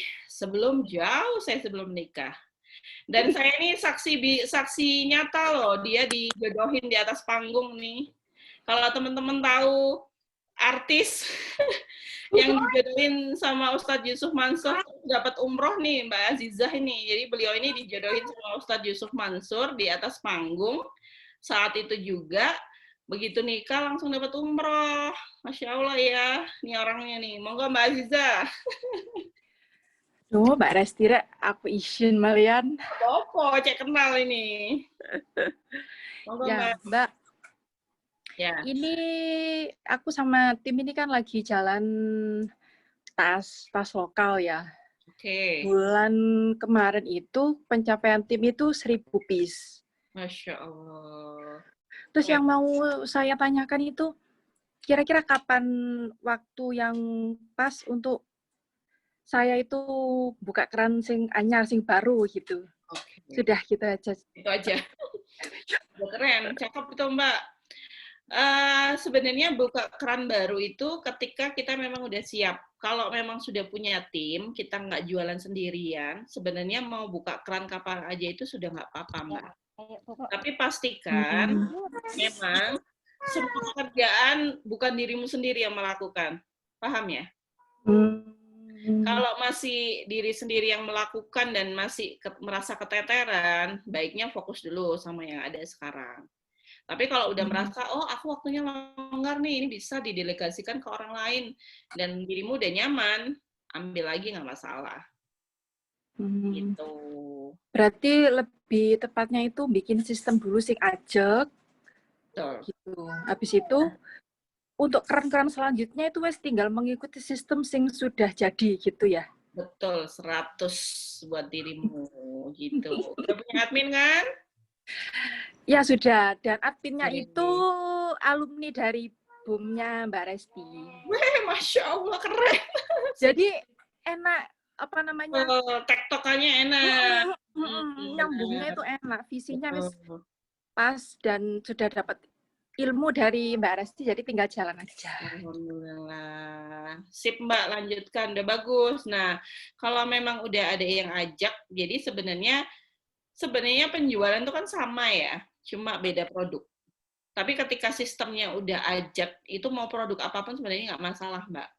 jauh saya sebelum nikah. Dan saya ini saksi nyata loh, dia dijodohin di atas panggung nih. Kalau teman-teman tahu artis yang dijodohin sama Ustadz Yusuf Mansur dapat umroh nih Mbak Azizah ini. Jadi beliau ini dijodohin sama Ustadz Yusuf Mansur di atas panggung. Saat itu juga begitu nikah langsung dapat umroh. Masya Allah ya, ini orangnya nih. Monggo Mbak Azizah. Duh, Mbak Restira, aku izin malian. Apa, cek kenal ini. Monggo Ya, Mbak. Ya. Ini aku sama tim ini kan lagi jalan tas lokal ya. Oke. Bulan kemarin itu pencapaian tim itu 1000 piece. Masya Allah. Terus yang mau saya tanyakan itu, kira-kira kapan waktu yang pas untuk saya itu buka keran sing anyar, sing baru gitu. Okay. Sudah gitu aja. Itu aja. Keren, cakep itu Mbak. Sebenarnya buka keran baru itu ketika kita memang udah siap. Kalau memang sudah punya tim, kita nggak jualan sendirian, sebenarnya mau buka keran kapan aja itu sudah nggak apa-apa, Mbak. Tapi pastikan memang semua pekerjaan bukan dirimu sendiri yang melakukan. Paham ya? Kalau masih diri sendiri yang melakukan dan masih merasa keteteran, baiknya fokus dulu sama yang ada sekarang. Tapi kalau udah merasa, oh aku waktunya longgar nih, ini bisa didelegasikan ke orang lain, dan dirimu udah nyaman, ambil lagi nggak masalah. Gitu. Berarti lebih tepatnya itu bikin sistem dulu sing ajak. Betul. Gitu. Habis itu, untuk keran-keran selanjutnya itu wes tinggal mengikuti sistem sing sudah jadi gitu ya. Betul, 100 buat dirimu gitu. Udah punya admin kan? Ya sudah, dan adminnya itu alumni dari BUM-nya Mbak Resti. Weh, Masya Allah, keren. Jadi enak, apa namanya? Tektokannya enak. Nyambungnya itu enak, visinya wis pas dan sudah dapat ilmu dari Mbak Resti, jadi tinggal jalan aja. Alhamdulillah. Sip Mbak, lanjutkan. Udah bagus. Nah, kalau memang udah ada yang ajak, jadi sebenarnya penjualan itu kan sama ya, cuma beda produk. Tapi ketika sistemnya udah ajak, itu mau produk apapun sebenarnya nggak masalah, Mbak.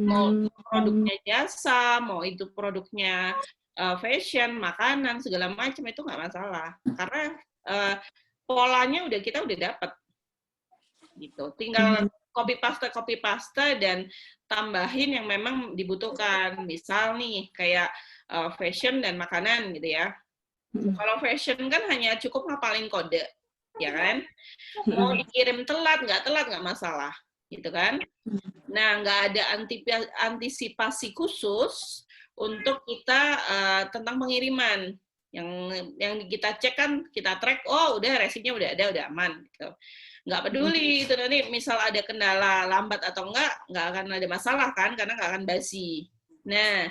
Mau produknya jasa, mau itu produknya fashion, makanan, segala macam itu nggak masalah. Karena polanya kita udah dapat. Gitu. Tinggal copy paste dan tambahin yang memang dibutuhkan. Misal nih kayak fashion dan makanan gitu ya. Kalau fashion kan hanya cukup ngapalin kode, ya kan? Mau dikirim telat nggak masalah, gitu kan? Nah, nggak ada antisipasi khusus untuk kita tentang pengiriman. Yang kita cek kan, kita track, oh udah resinya udah ada, udah aman, gitu. Nggak peduli itu nanti misal ada kendala lambat atau nggak akan ada masalah kan, karena nggak akan basi. Nah,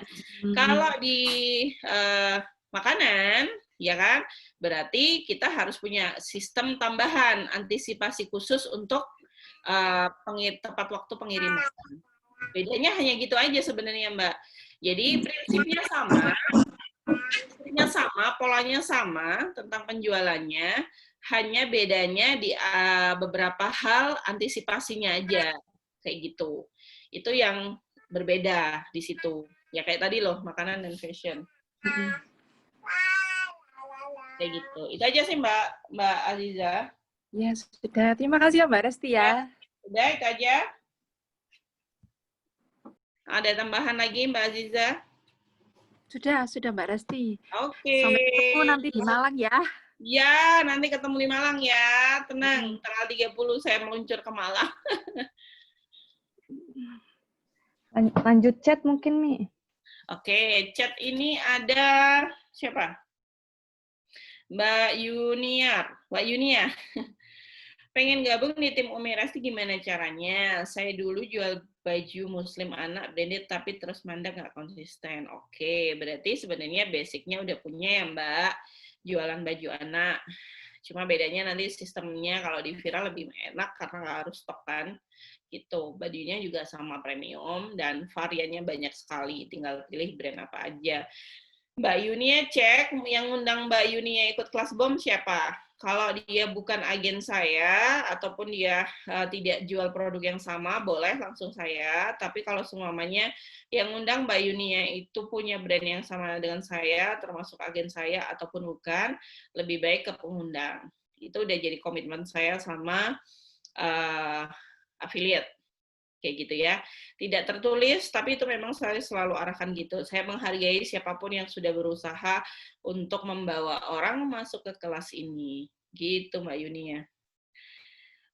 kalau di makanan, ya kan? Berarti kita harus punya sistem tambahan, antisipasi khusus untuk tepat waktu pengiriman. Bedanya hanya gitu aja sebenarnya, Mbak. Jadi prinsipnya sama, polanya sama tentang penjualannya, hanya bedanya di beberapa hal antisipasinya aja, kayak gitu. Itu yang berbeda di situ. Ya kayak tadi loh, makanan dan fashion. Kayak gitu. Itu aja sih Mbak Aziza. Ya, sudah. Terima kasih ya Mbak Resti ya. Udah, itu aja. Ada tambahan lagi Mbak Aziza? Sudah Mbak Resti. Oke. Sampai ketemu nanti di Malang ya. Ya, nanti ketemu di Malang ya. Tenang, tanggal 30 saya meluncur ke Malang. Lanjut chat mungkin, Mi. Oke, chat ini ada siapa? Mbak Yunia. Pengen gabung di tim Umi Resti gimana caranya? Saya dulu jual baju muslim anak branded tapi terus mandang nggak konsisten. Oke, berarti sebenarnya basicnya udah punya ya Mbak, jualan baju anak. Cuma bedanya nanti sistemnya kalau di Viral lebih enak karena nggak harus stok kan. Gitu, bajunya juga sama premium dan variannya banyak sekali, tinggal pilih brand apa aja. Mbak Yunia cek, yang undang Mbak Yunia ikut kelas BOM siapa? Kalau dia bukan agen saya, ataupun dia tidak jual produk yang sama, boleh langsung saya. Tapi kalau semuanya yang undang Mbak Yunia itu punya brand yang sama dengan saya, termasuk agen saya ataupun bukan, lebih baik ke pengundang. Itu udah jadi komitmen saya sama affiliate. Kayak gitu ya. Tidak tertulis, tapi itu memang saya selalu arahkan gitu. Saya menghargai siapapun yang sudah berusaha untuk membawa orang masuk ke kelas ini. Gitu Mbak Yunia.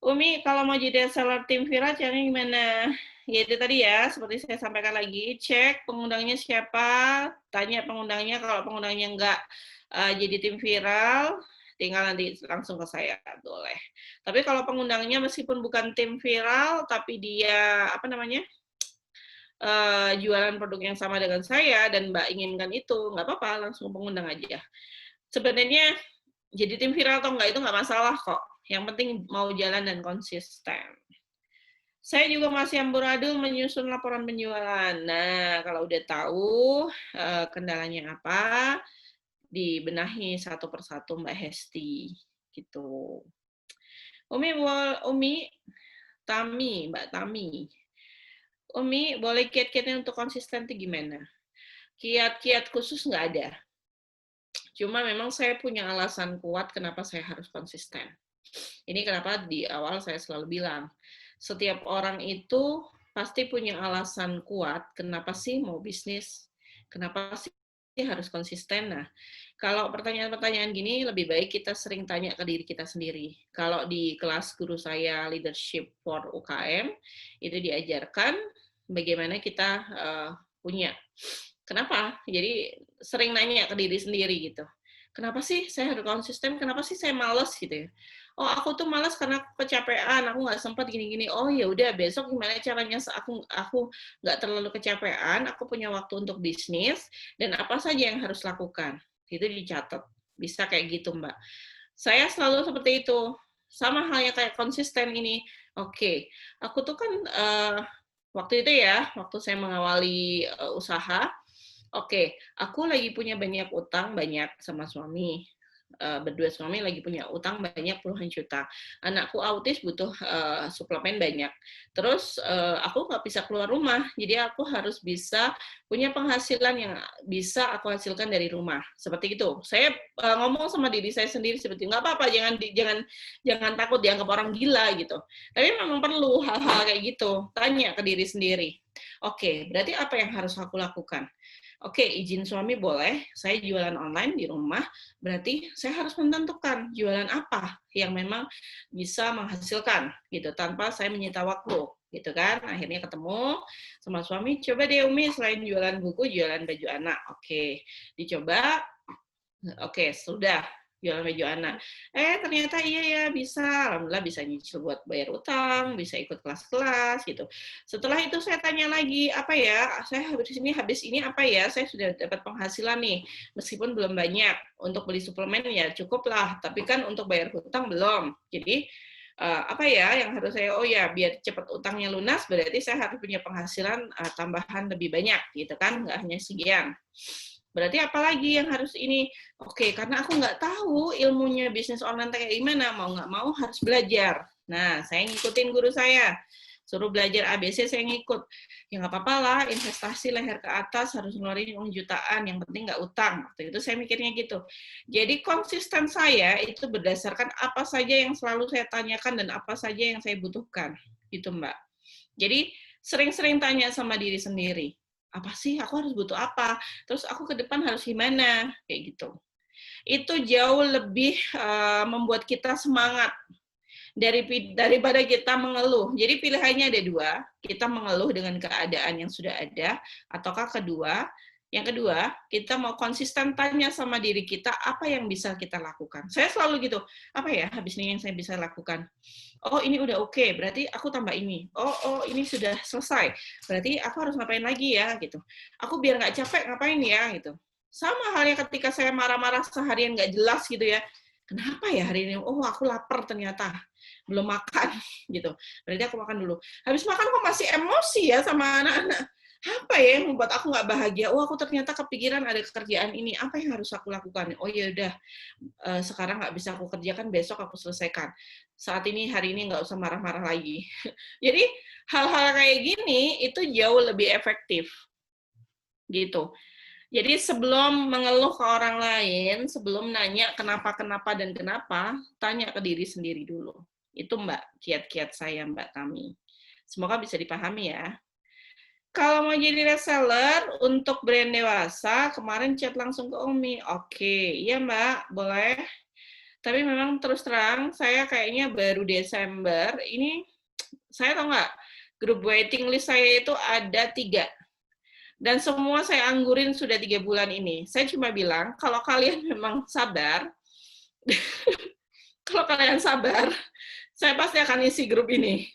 Umi, kalau mau jadi seller tim Viral, caranya gimana? Ya itu tadi ya, seperti saya sampaikan lagi, cek pengundangnya siapa, tanya pengundangnya, kalau pengundangnya nggak jadi tim Viral, tinggal nanti langsung ke saya, boleh. Tapi kalau pengundangnya meskipun bukan tim Viral, tapi dia jualan produk yang sama dengan saya dan Mbak inginkan itu, nggak apa-apa, langsung pengundang aja. Sebenarnya jadi tim Viral atau nggak itu nggak masalah kok. Yang penting mau jalan dan konsisten. Saya juga masih amburadul menyusun laporan penjualan. Nah, kalau udah tahu kendalanya apa, dibenahi satu persatu Mbak Hesti gitu. Mbak Tami. Umi, boleh kiat-kiatnya untuk konsisten itu gimana? Kiat-kiat khusus nggak ada. Cuma memang saya punya alasan kuat kenapa saya harus konsisten. Ini kenapa di awal saya selalu bilang, setiap orang itu pasti punya alasan kuat kenapa sih mau bisnis, kenapa sih harus konsisten. Nah, kalau pertanyaan-pertanyaan gini lebih baik kita sering tanya ke diri kita sendiri. Kalau di kelas guru saya Leadership for UKM, itu diajarkan bagaimana kita punya. Kenapa? Jadi sering nanya ke diri sendiri gitu. Kenapa sih saya harus konsisten? Kenapa sih saya malas gitu ya? Oh, aku tuh malas karena kecapean, aku nggak sempat gini-gini. Oh, ya udah besok gimana caranya aku nggak terlalu kecapean, aku punya waktu untuk bisnis dan apa saja yang harus lakukan. Itu dicatat. Bisa kayak gitu, Mbak. Saya selalu seperti itu. Sama halnya kayak konsisten ini. Oke, aku tuh kan waktu itu ya, waktu saya mengawali usaha, oke, aku lagi punya banyak utang, banyak sama suami. Berdua suami lagi punya utang banyak puluhan juta. Anakku autis butuh suplemen banyak. Terus aku nggak bisa keluar rumah, jadi aku harus bisa punya penghasilan yang bisa aku hasilkan dari rumah. Seperti itu. Saya ngomong sama diri saya sendiri seperti nggak apa-apa, jangan takut dianggap orang gila gitu. Tapi memang perlu hal-hal kayak gitu. Tanya ke diri sendiri. Oke, berarti apa yang harus aku lakukan? Oke, izin suami boleh, saya jualan online di rumah, berarti saya harus menentukan jualan apa yang memang bisa menghasilkan, gitu, tanpa saya menyita waktu, gitu kan. Akhirnya ketemu sama suami, coba deh Umi, selain jualan buku, jualan baju anak. Oke, dicoba, oke, sudah. jualan baju anak. Ternyata iya ya bisa, alhamdulillah bisa nyicil buat bayar utang, bisa ikut kelas-kelas gitu. Setelah itu saya tanya lagi, apa ya, saya habis ini apa ya, saya sudah dapat penghasilan nih, meskipun belum banyak, untuk beli suplemen ya cukup lah, tapi kan untuk bayar hutang belum. Jadi apa ya yang harus saya, oh ya biar cepat utangnya lunas, berarti saya harus punya penghasilan tambahan lebih banyak gitu kan, nggak hanya sekian. Berarti apalagi yang harus ini? Oke, karena aku nggak tahu ilmunya bisnis online kayak gimana, mau nggak mau harus belajar. Nah, saya ngikutin guru saya. Suruh belajar ABC, saya ngikut. Ya nggak apa-apa lah, investasi leher ke atas, harus ngeluarin uang jutaan, yang penting nggak utang. Waktu itu saya mikirnya gitu. Jadi konsisten saya itu berdasarkan apa saja yang selalu saya tanyakan dan apa saja yang saya butuhkan. Gitu, Mbak. Jadi sering-sering tanya sama diri sendiri. Apa sih, aku harus butuh apa? Terus aku ke depan harus gimana? Kayak gitu. Itu jauh lebih membuat kita semangat daripada kita mengeluh. Jadi pilihannya ada dua, kita mengeluh dengan keadaan yang sudah ada, ataukah yang kedua, kita mau konsisten tanya sama diri kita apa yang bisa kita lakukan. Saya selalu gitu, apa ya habis ini yang saya bisa lakukan? Oh ini udah oke, berarti aku tambah ini. Oh ini sudah selesai, berarti aku harus ngapain lagi ya gitu. Aku biar nggak capek ngapain ya gitu. Sama halnya ketika saya marah-marah seharian nggak jelas gitu ya. Kenapa ya hari ini? Oh aku lapar ternyata, belum makan gitu. Berarti aku makan dulu. Habis makan kok masih emosi ya sama anak-anak. Apa ya yang membuat aku nggak bahagia? Oh, aku ternyata kepikiran ada kerjaan ini. Apa yang harus aku lakukan? Oh ya udah, sekarang nggak bisa aku kerjakan, besok aku selesaikan. Saat ini, hari ini nggak usah marah-marah lagi. Jadi hal-hal kayak gini itu jauh lebih efektif, gitu. Jadi sebelum mengeluh ke orang lain, sebelum nanya kenapa dan kenapa, tanya ke diri sendiri dulu. Itu Mbak, kiat-kiat saya Mbak Tami. Semoga bisa dipahami ya. Kalau mau jadi reseller untuk brand dewasa, kemarin chat langsung ke Umi. Oke, iya Mbak, boleh. Tapi memang terus terang, saya kayaknya baru Desember, ini saya tahu nggak, grup waiting list saya itu ada 3. Dan semua saya anggurin sudah 3 bulan ini. Saya cuma bilang, kalau kalian memang sabar, saya pasti akan isi grup ini.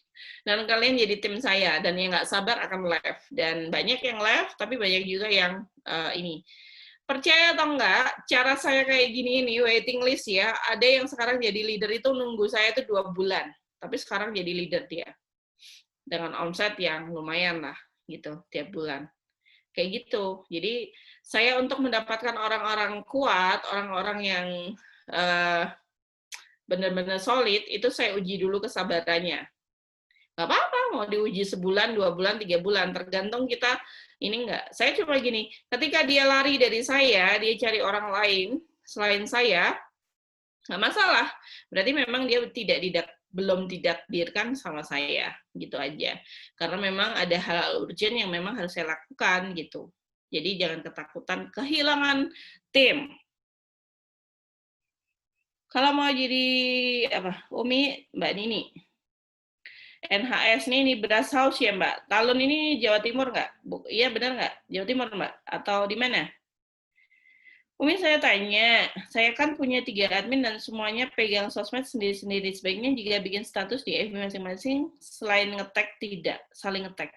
Dan kalian jadi tim saya, dan yang nggak sabar akan left. Dan banyak yang left, tapi banyak juga yang ini. Percaya atau enggak, cara saya kayak gini ini, waiting list ya, ada yang sekarang jadi leader itu nunggu saya itu 2 bulan. Tapi sekarang jadi leader dia. Dengan omset yang lumayan lah, gitu, tiap bulan. Kayak gitu. Jadi, saya untuk mendapatkan orang-orang kuat, orang-orang yang benar-benar solid, itu saya uji dulu kesabarannya. Nggak apa-apa, mau diuji sebulan, 2 bulan, 3 bulan, tergantung kita ini enggak. Saya cuma gini, ketika dia lari dari saya, dia cari orang lain selain saya, nggak masalah. Berarti memang dia belum didakdirkan sama saya, gitu aja. Karena memang ada hal urgent yang memang harus saya lakukan, gitu. Jadi jangan ketakutan kehilangan tim. Kalau mau jadi Umi, Mbak Nini. NHS ini beras haus ya Mbak. Talun ini Jawa Timur nggak? Iya benar nggak? Jawa Timur Mbak? Atau di mana? Umi saya tanya, saya kan punya 3 admin dan semuanya pegang sosmed sendiri-sendiri. Sebaiknya juga bikin status di FB masing-masing selain nge-tag tidak, saling nge-tag.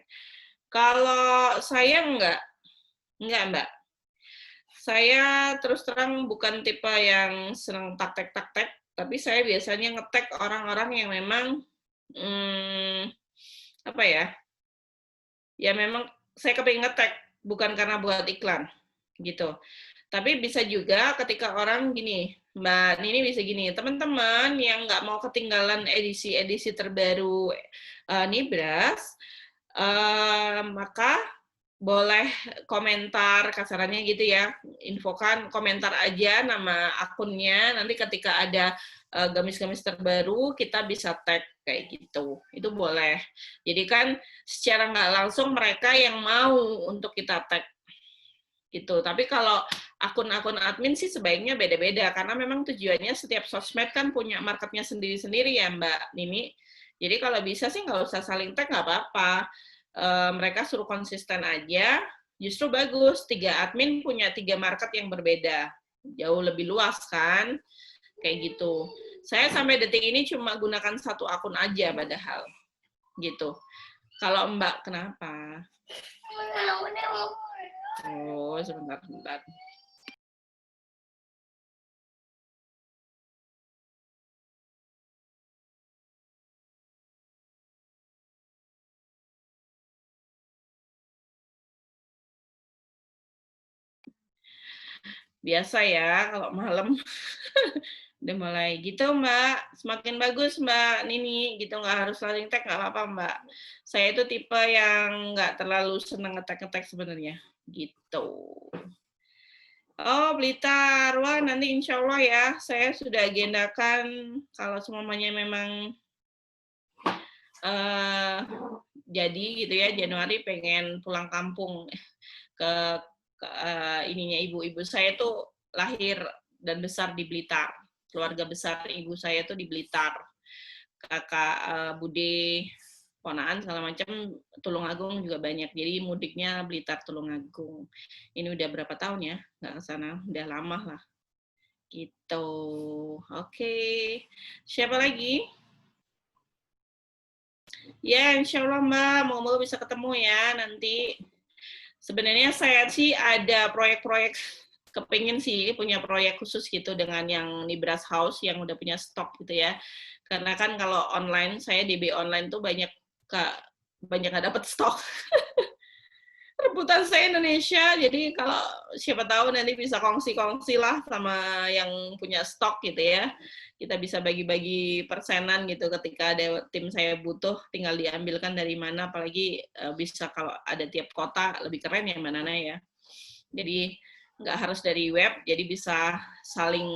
Kalau saya enggak Mbak. Saya terus terang bukan tipe yang senang tak-tag, tapi saya biasanya nge-tag orang-orang yang memang apa ya? Ya memang saya kepingin nge-tag bukan karena buat iklan gitu. Tapi bisa juga ketika orang gini, Mbak Nini bisa gini, teman-teman yang nggak mau ketinggalan edisi terbaru Nibras, maka boleh komentar kasarannya gitu ya, infokan komentar aja nama akunnya, nanti ketika ada gamis-gamis terbaru kita bisa tag kayak gitu, itu boleh. Jadi kan secara nggak langsung mereka yang mau untuk kita tag gitu. Tapi kalau akun-akun admin sih sebaiknya beda-beda karena memang tujuannya setiap sosmed kan punya marketnya sendiri-sendiri ya Mbak Nini. Jadi kalau bisa sih nggak usah saling tag nggak apa-apa. Mereka suruh konsisten aja, justru bagus. 3 admin punya 3 market yang berbeda, jauh lebih luas kan. kayak gitu. Saya sampai detik ini cuma gunakan satu akun aja padahal gitu. Kalau Mbak kenapa? Oh, sebentar. Biasa ya kalau malam. Udah mulai gitu Mbak, semakin bagus Mbak Nini gitu, nggak harus saling tag, nggak apa-apa Mbak. Saya itu tipe yang nggak terlalu seneng ngetek-ngetek sebenarnya gitu. Oh Blitar, wah nanti insya Allah ya, saya sudah agendakan kalau semuanya memang jadi gitu ya, Januari pengen pulang kampung ke ininya ibu saya tuh lahir dan besar di Blitar. Keluarga besar ibu saya tuh di Blitar. Kakak bude, ponaan segala macam, Tulungagung juga banyak. Jadi mudiknya Blitar Tulungagung. Ini udah berapa tahun ya nggak ke sana, udah lama lah. Gitu. Oke. Siapa lagi? Ya, insya Allah Mbak, moga-moga bisa ketemu ya nanti. Sebenarnya saya sih ada proyek-proyek, kepingin sih punya proyek khusus gitu dengan yang Nibras House yang udah punya stok gitu ya. Karena kan kalau online, saya DB online tuh banyak nggak dapet stok. Rebutan saya Indonesia, jadi kalau siapa tahu nanti bisa kongsi-kongsi lah sama yang punya stok gitu ya. Kita bisa bagi-bagi persenan gitu ketika ada tim saya butuh, tinggal diambilkan dari mana, apalagi bisa kalau ada tiap kota, lebih keren yang mana ya. Jadi nggak harus dari web, jadi bisa saling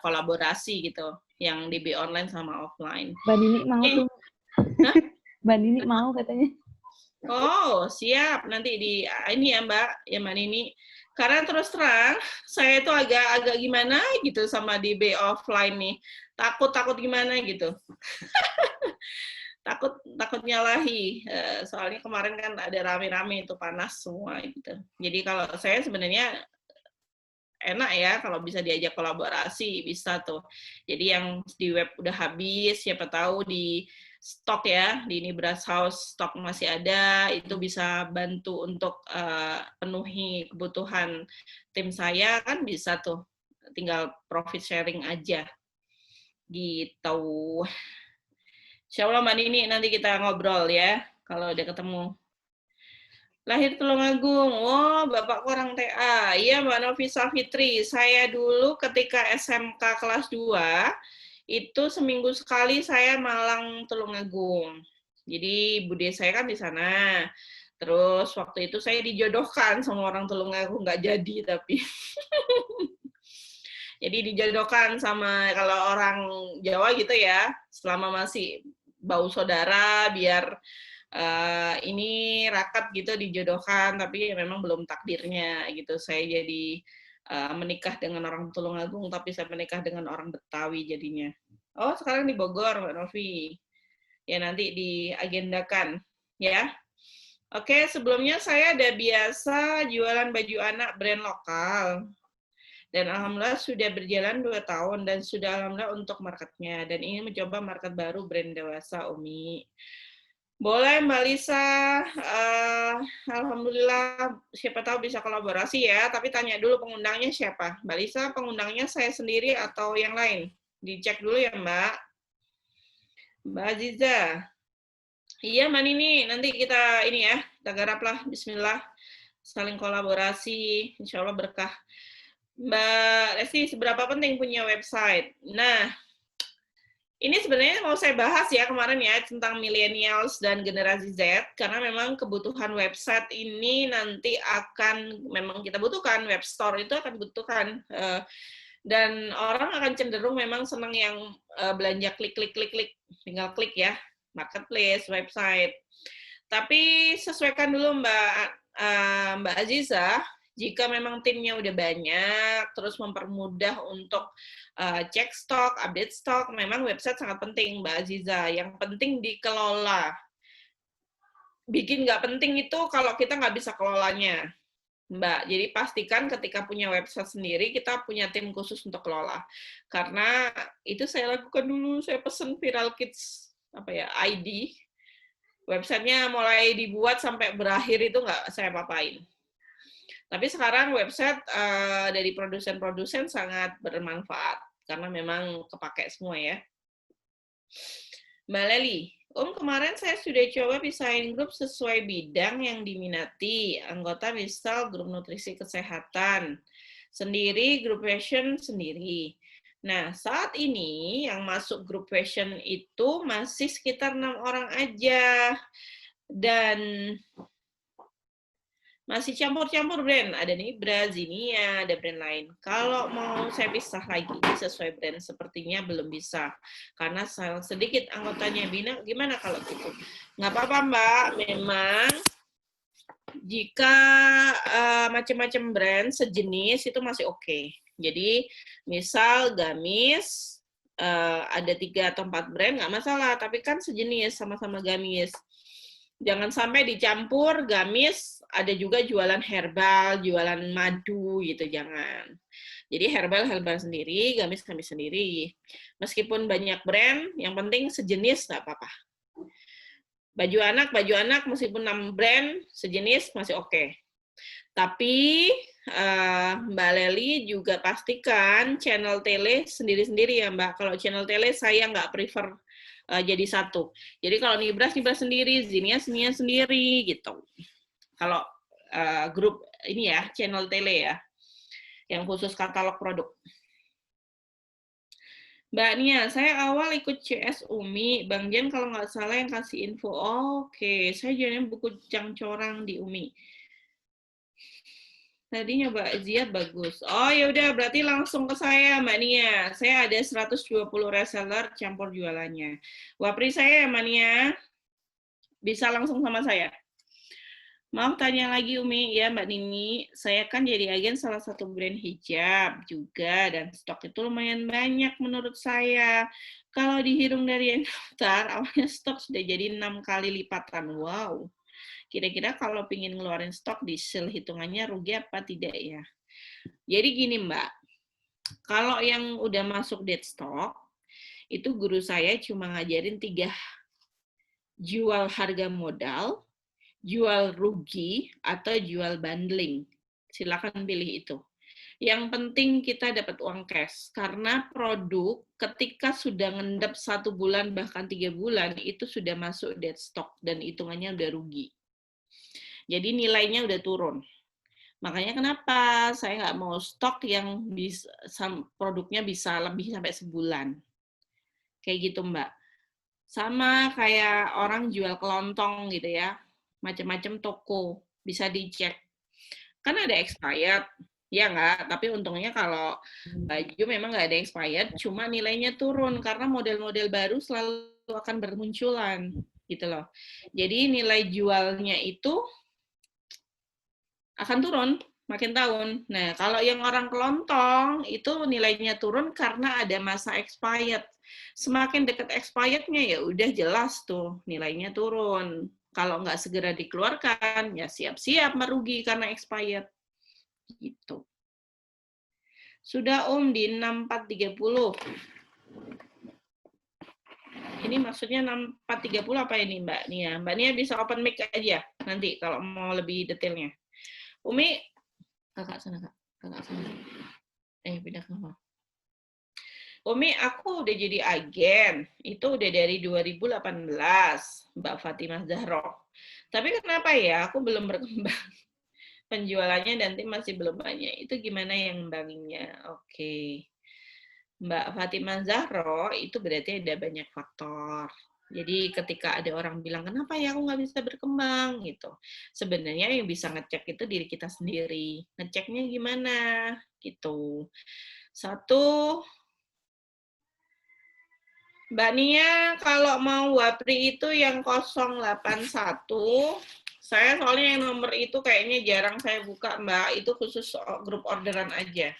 kolaborasi gitu, yang DB online sama offline. Mbak Nini mau tuh. Mbak Nini mau katanya. Oh, siap. Nanti di ini ya Mbak Nini. Karena terus terang, saya itu agak gimana gitu sama DB offline nih. Takut gimana gitu. takut nyalahi. Soalnya kemarin kan ada rame-rame itu panas semua gitu. Jadi kalau saya sebenarnya enak ya kalau bisa diajak kolaborasi, bisa tuh. Jadi yang di web udah habis, siapa tahu di stok ya, di Nibras House stok masih ada, itu bisa bantu untuk penuhi kebutuhan tim saya, kan bisa tuh, tinggal profit sharing aja. Gitu. Insya Allah Mbak Nini nanti kita ngobrol ya, kalau udah ketemu. Lahir Tulungagung, oh Bapak orang TA. Iya Mbak Novisa Fitri, saya dulu ketika SMK kelas 2, itu seminggu sekali saya malang Tulungagung. Jadi bude saya kan di sana. Terus waktu itu saya dijodohkan sama orang Tulungagung, nggak jadi tapi. Jadi dijodohkan sama kalau orang Jawa gitu ya, selama masih bau saudara, biar ini rakat gitu dijodohkan, tapi ya memang belum takdirnya gitu. Saya jadi menikah dengan orang Tulungagung, tapi saya menikah dengan orang Betawi jadinya. Oh, sekarang di Bogor, Mbak Novi. Ya, nanti diagendakan, ya. Oke, sebelumnya saya ada biasa jualan baju anak brand lokal. Dan alhamdulillah sudah berjalan 2 tahun dan sudah alhamdulillah untuk marketnya. Dan ingin mencoba market baru brand dewasa, Umi. Boleh Mbak Lisa, alhamdulillah siapa tahu bisa kolaborasi ya, tapi tanya dulu pengundangnya siapa. Mbak Lisa, pengundangnya saya sendiri atau yang lain? Dicek dulu ya Mbak. Mbak Aziza. Iya Mbak Nini, nanti kita ini ya, kita garaplah, bismillah. Saling kolaborasi, insya Allah berkah. Mbak Lesti, seberapa penting punya website? Nah, ini sebenarnya mau saya bahas ya kemarin ya tentang millennials dan generasi Z, karena memang kebutuhan website ini nanti akan memang kita butuhkan, web store itu akan butuhkan, dan orang akan cenderung memang senang yang belanja klik, tinggal klik ya, marketplace, website. Tapi sesuaikan dulu Mbak Aziza, jika memang timnya udah banyak, terus mempermudah untuk cek stok, update stok, memang website sangat penting, Mbak Aziza. Yang penting dikelola. Bikin nggak penting itu kalau kita nggak bisa kelolanya. Mbak. Jadi pastikan ketika punya website sendiri, kita punya tim khusus untuk kelola. Karena itu saya lakukan dulu, saya pesen Viral Kids ID. Websitenya mulai dibuat sampai berakhir itu nggak saya papain. Tapi sekarang website dari produsen-produsen sangat bermanfaat, karena memang kepake semua ya. Mbak Leli, kemarin saya sudah coba pisahin grup sesuai bidang yang diminati. Anggota misal grup nutrisi kesehatan sendiri, grup fashion sendiri. Nah, saat ini yang masuk grup fashion itu masih sekitar 6 orang aja. Dan masih campur-campur brand. Ada Nibra, Zinia, ada brand lain. Kalau mau saya pisah lagi sesuai brand, sepertinya belum bisa. Karena sedikit anggotanya. Gimana kalau gitu? Nggak apa-apa, Mbak. Memang jika macam-macam brand sejenis itu masih oke. Jadi, misal gamis, ada 3 atau 4 brand, nggak masalah. Tapi kan sejenis, sama-sama gamis. Jangan sampai dicampur gamis, ada juga jualan herbal, jualan madu gitu, jangan. Jadi herbal sendiri, gamis sendiri. Meskipun banyak brand, yang penting sejenis nggak apa-apa. Baju anak meskipun 6 brand, sejenis masih oke. Tapi Mbak Leli juga pastikan channel tele sendiri-sendiri ya Mbak. Kalau channel tele saya nggak prefer jadi satu. Jadi kalau Nibra sendiri, Zinia sendiri gitu. Kalau grup ini ya, channel tele ya, yang khusus katalog produk. Mbak Nia, saya awal ikut CS UMI, Bang Jen kalau nggak salah yang kasih info. Oke, saya join buku Cangcorang di UMI. Tadi nyoba Ziad bagus. Oh ya udah berarti langsung ke saya Mbak Nia. Saya ada 120 reseller campur jualannya. Wapri saya ya Mbak Nia. Bisa langsung sama saya. Maaf tanya lagi Umi ya Mbak Nini. Saya kan jadi agen salah satu brand hijab juga dan stok itu lumayan banyak menurut saya. Kalau dihitung dari yang daftar, awalnya stok sudah jadi 6 kali lipatan. Wow. Kira-kira kalau pingin ngeluarin stok di sale hitungannya rugi apa tidak ya? Jadi gini Mbak, kalau yang udah masuk dead stock, itu guru saya cuma ngajarin 3. Jual harga modal, jual rugi, atau jual bundling. Silakan pilih itu. Yang penting kita dapat uang cash, karena produk ketika sudah ngendap 1 bulan, bahkan 3 bulan, itu sudah masuk dead stock, dan hitungannya udah rugi. Jadi nilainya udah turun. Makanya kenapa saya nggak mau stok yang produknya bisa lebih sampai sebulan. Kayak gitu, Mbak. Sama kayak orang jual kelontong gitu ya. Macam-macam toko. Bisa dicek. Kan ada expired. Ya nggak? Tapi untungnya kalau baju memang nggak ada expired. Cuma nilainya turun. Karena model-model baru selalu akan bermunculan. Gitu loh. Jadi nilai jualnya itu akan turun makin tahun. Nah, kalau yang orang kelontong itu nilainya turun karena ada masa expired. Semakin dekat expirednya ya udah jelas tuh nilainya turun. Kalau nggak segera dikeluarkan, ya siap-siap merugi karena expired. Gitu. Sudah di 6430. Ini maksudnya 6430 apa ini Mbak Nia? Mbak Nia bisa open mic aja nanti kalau mau lebih detailnya. Umi, kakak sana kak, kakak sana. Pindah ke mana? Umi, aku udah jadi agen, itu udah dari 2018, Mbak Fatimah Zahro. Tapi kenapa ya aku belum berkembang penjualannya dan tim masih belum banyak. Itu gimana yang ngembangnya? Oke. Mbak Fatimah Zahro, itu berarti ada banyak faktor. Jadi ketika ada orang bilang, kenapa ya aku nggak bisa berkembang? Gitu. Sebenarnya yang bisa ngecek itu diri kita sendiri. Ngeceknya gimana? Gitu. 1, Mbak Nia, kalau mau Wapri itu yang 081, saya soalnya yang nomor itu kayaknya jarang saya buka, Mbak. Itu khusus grup orderan aja.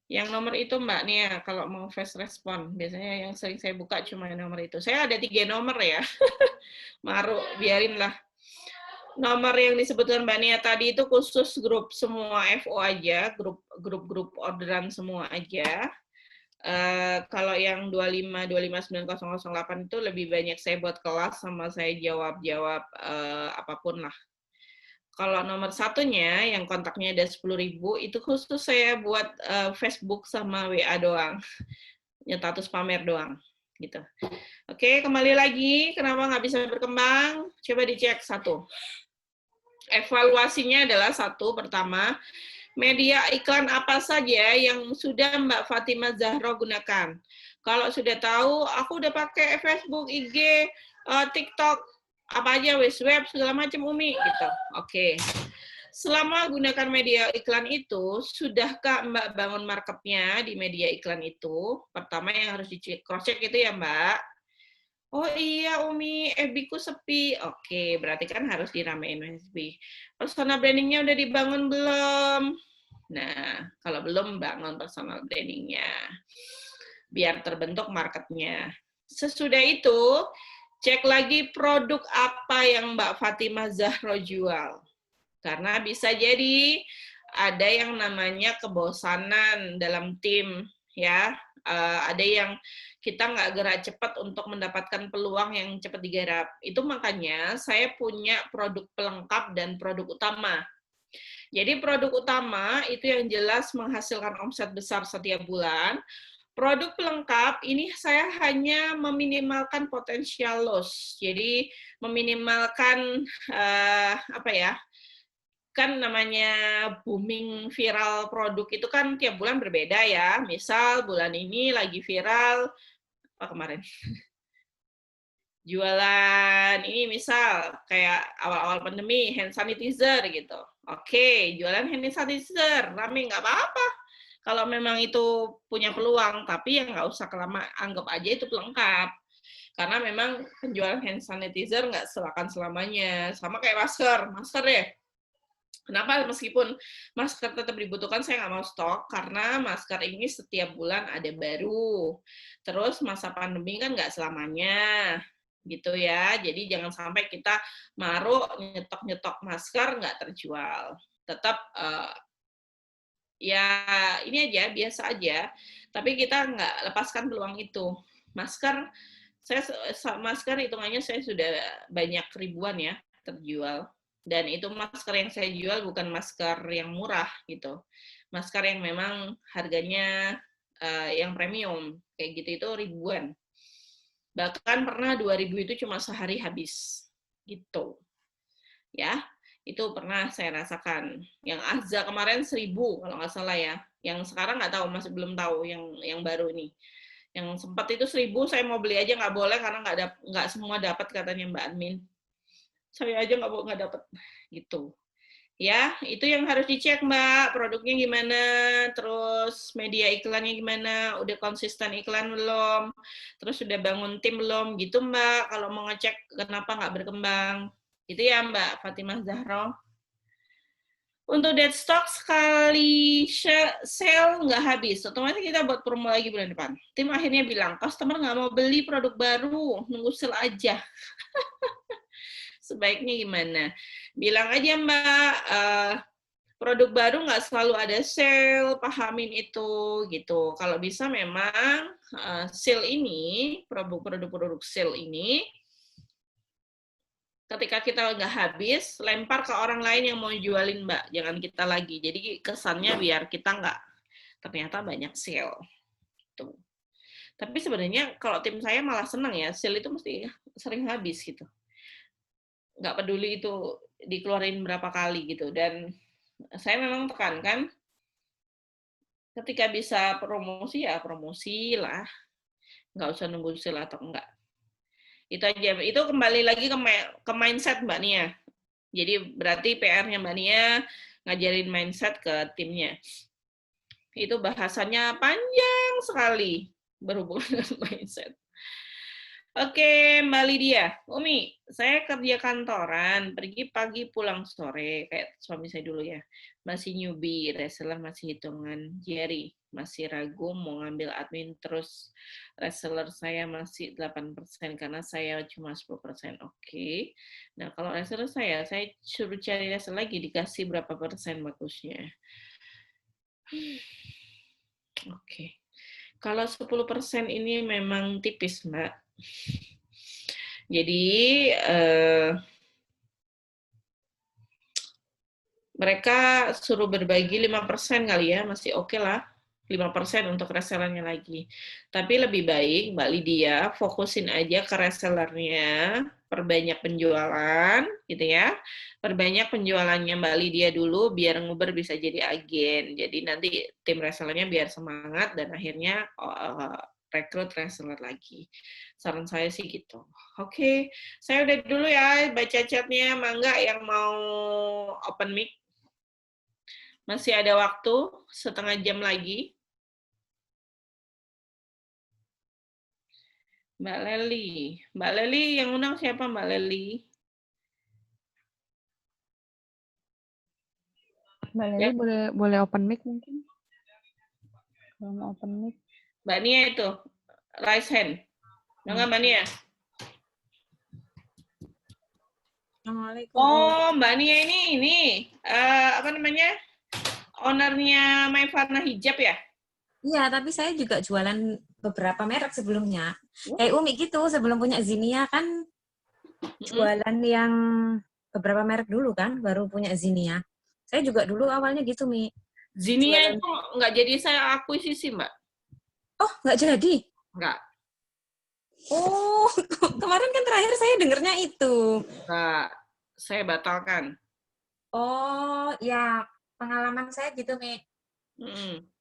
Yang nomor itu Mbak Nia, kalau mau fast respon. Biasanya yang sering saya buka cuma nomor itu. Saya ada 3 nomor ya. Maru, biarinlah. nomor yang disebutkan Mbak Nia tadi itu khusus grup semua FO aja, grup orderan semua aja. Kalau yang 25-25-9008 itu lebih banyak saya buat kelas sama saya jawab apapun lah. Kalau nomor satunya yang kontaknya ada 10.000 itu khusus saya buat Facebook sama WA doang, status pamer doang, gitu. Oke, kembali lagi, kenapa nggak bisa berkembang? Coba dicek satu. Evaluasinya adalah satu, pertama, media iklan apa saja yang sudah Mbak Fatimah Zahra gunakan. Kalau sudah tahu, aku udah pakai Facebook, IG, TikTok, apa aja, web, segala macam Umi, gitu. Oke. Selama gunakan media iklan itu, sudahkah Mbak bangun marketnya di media iklan itu? Pertama yang harus dicek, cross-check itu ya Mbak. Oh iya Umi, FB-ku sepi. Oke, berarti kan harus diramein FB. Personal branding-nya udah dibangun belum? Nah, kalau belum, bangun personal branding-nya. Biar terbentuk marketnya. Sesudah itu, cek lagi produk apa yang Mbak Fatimah Zahra jual. Karena bisa jadi ada yang namanya kebosanan dalam tim, ya. Ada yang kita nggak gerak cepat untuk mendapatkan peluang yang cepat digarap. Itu makanya saya punya produk pelengkap dan produk utama. Jadi produk utama itu yang jelas menghasilkan omset besar setiap bulan. Produk pelengkap ini saya hanya meminimalkan potensial loss. Jadi meminimalkan kan namanya booming viral produk itu kan tiap bulan berbeda ya. Misal bulan ini lagi viral kemarin jualan ini misal kayak awal-awal pandemi hand sanitizer gitu. Oke, jualan hand sanitizer rame nggak apa-apa. Kalau memang itu punya peluang, tapi ya nggak usah kelamaan, anggap aja itu pelengkap. Karena memang penjualan hand sanitizer nggak akan selamanya. Sama kayak masker deh. Kenapa meskipun masker tetap dibutuhkan, saya nggak mau stok, karena masker ini setiap bulan ada baru. Terus masa pandemi kan nggak selamanya, gitu ya. Jadi jangan sampai kita naruh nyetok masker nggak terjual. Tetap ya ini aja, biasa aja. Tapi kita nggak lepaskan peluang itu. Masker hitungannya saya sudah banyak ribuan ya terjual. Dan itu masker yang saya jual bukan masker yang murah gitu. Masker yang memang harganya yang premium. Kayak gitu itu ribuan. Bahkan pernah 2.000 itu cuma sehari habis. Gitu. Ya, itu pernah saya rasakan. Yang Azza kemarin 1.000 kalau nggak salah ya. Yang sekarang nggak tahu, masih belum tahu yang baru ini. Yang sempat itu 1.000 saya mau beli aja nggak boleh karena nggak semua dapat katanya Mbak Admin. Saya aja nggak dapat gitu. Ya, itu yang harus dicek Mbak, produknya gimana, terus media iklannya gimana, udah konsisten iklan belum, terus udah bangun tim belum, gitu Mbak, kalau mau ngecek kenapa nggak berkembang. Itu ya Mbak Fatimah Zahra. Untuk dead stock sekali sale nggak habis, otomatis kita buat promo lagi bulan depan. Tim akhirnya bilang, customer nggak mau beli produk baru, nunggu sale aja. Sebaiknya gimana? Bilang aja Mbak, produk baru nggak selalu ada sale, pahamin itu gitu. Kalau bisa memang sale ini, produk sale ini, ketika kita nggak habis, lempar ke orang lain yang mau jualin Mbak, jangan kita lagi. Jadi kesannya biar kita nggak ternyata banyak sale. Tuh. Tapi sebenarnya kalau tim saya malah senang ya, sale itu mesti sering habis gitu. Nggak peduli itu dikeluarin berapa kali gitu. Dan saya memang tekankan ketika bisa promosi ya promosi lah, nggak usah nunggu sale atau enggak. Itu aja. Itu kembali lagi ke mindset Mbak Nia. Jadi berarti PR-nya Mbak Nia ngajarin mindset ke timnya. Itu bahasanya panjang sekali berhubungan dengan mindset. Oke, Mbak Lydia. Umi, saya kerja kantoran, pergi pagi pulang sore, kayak suami saya dulu ya. Masih newbie, reseller masih hitungan. Jerry, masih ragu mau ngambil admin, terus reseller saya masih 8% karena saya cuma 10%. Oke. Nah, kalau reseller saya suruh cari reseller lagi, dikasih berapa persen bagusnya. Oke. Kalau 10% ini memang tipis, Mbak. Jadi, mereka suruh berbagi 5% kali ya, masih oke lah. 5% untuk resellernya lagi. Tapi lebih baik Mbak Lydia fokusin aja ke resellernya, perbanyak penjualan gitu ya. Perbanyak penjualannya Mbak Lydia dulu biar nguber bisa jadi agen. Jadi nanti tim resellernya biar semangat dan akhirnya rekrut reseller lagi. Saran saya sih gitu. Oke, saya udah dulu ya baca chatnya. Mangga yang mau open mic. Masih ada waktu setengah jam lagi. Mbak Leli yang undang siapa Mbak Leli? Mbak Leli boleh open mic mungkin? Kalau mau open mic. Mbak Nia itu, raise hand. Enggak Mbak Nia? Assalamualaikum. Oh, Mbak Nia ini apa namanya? Ownernya Maifana Hijab ya? Iya, tapi saya juga jualan beberapa merek sebelumnya. Kayak Umi gitu, sebelum punya Zinia kan jualan yang beberapa merek dulu kan, baru punya Zinia. Saya juga dulu awalnya gitu, Mi. Zinia Jualan. itu nggak jadi saya akuisisi, Mbak. Oh, nggak jadi? Nggak. Oh, kemarin kan terakhir saya dengernya itu. Nggak, saya batalkan. Oh, ya pengalaman saya gitu, Mi.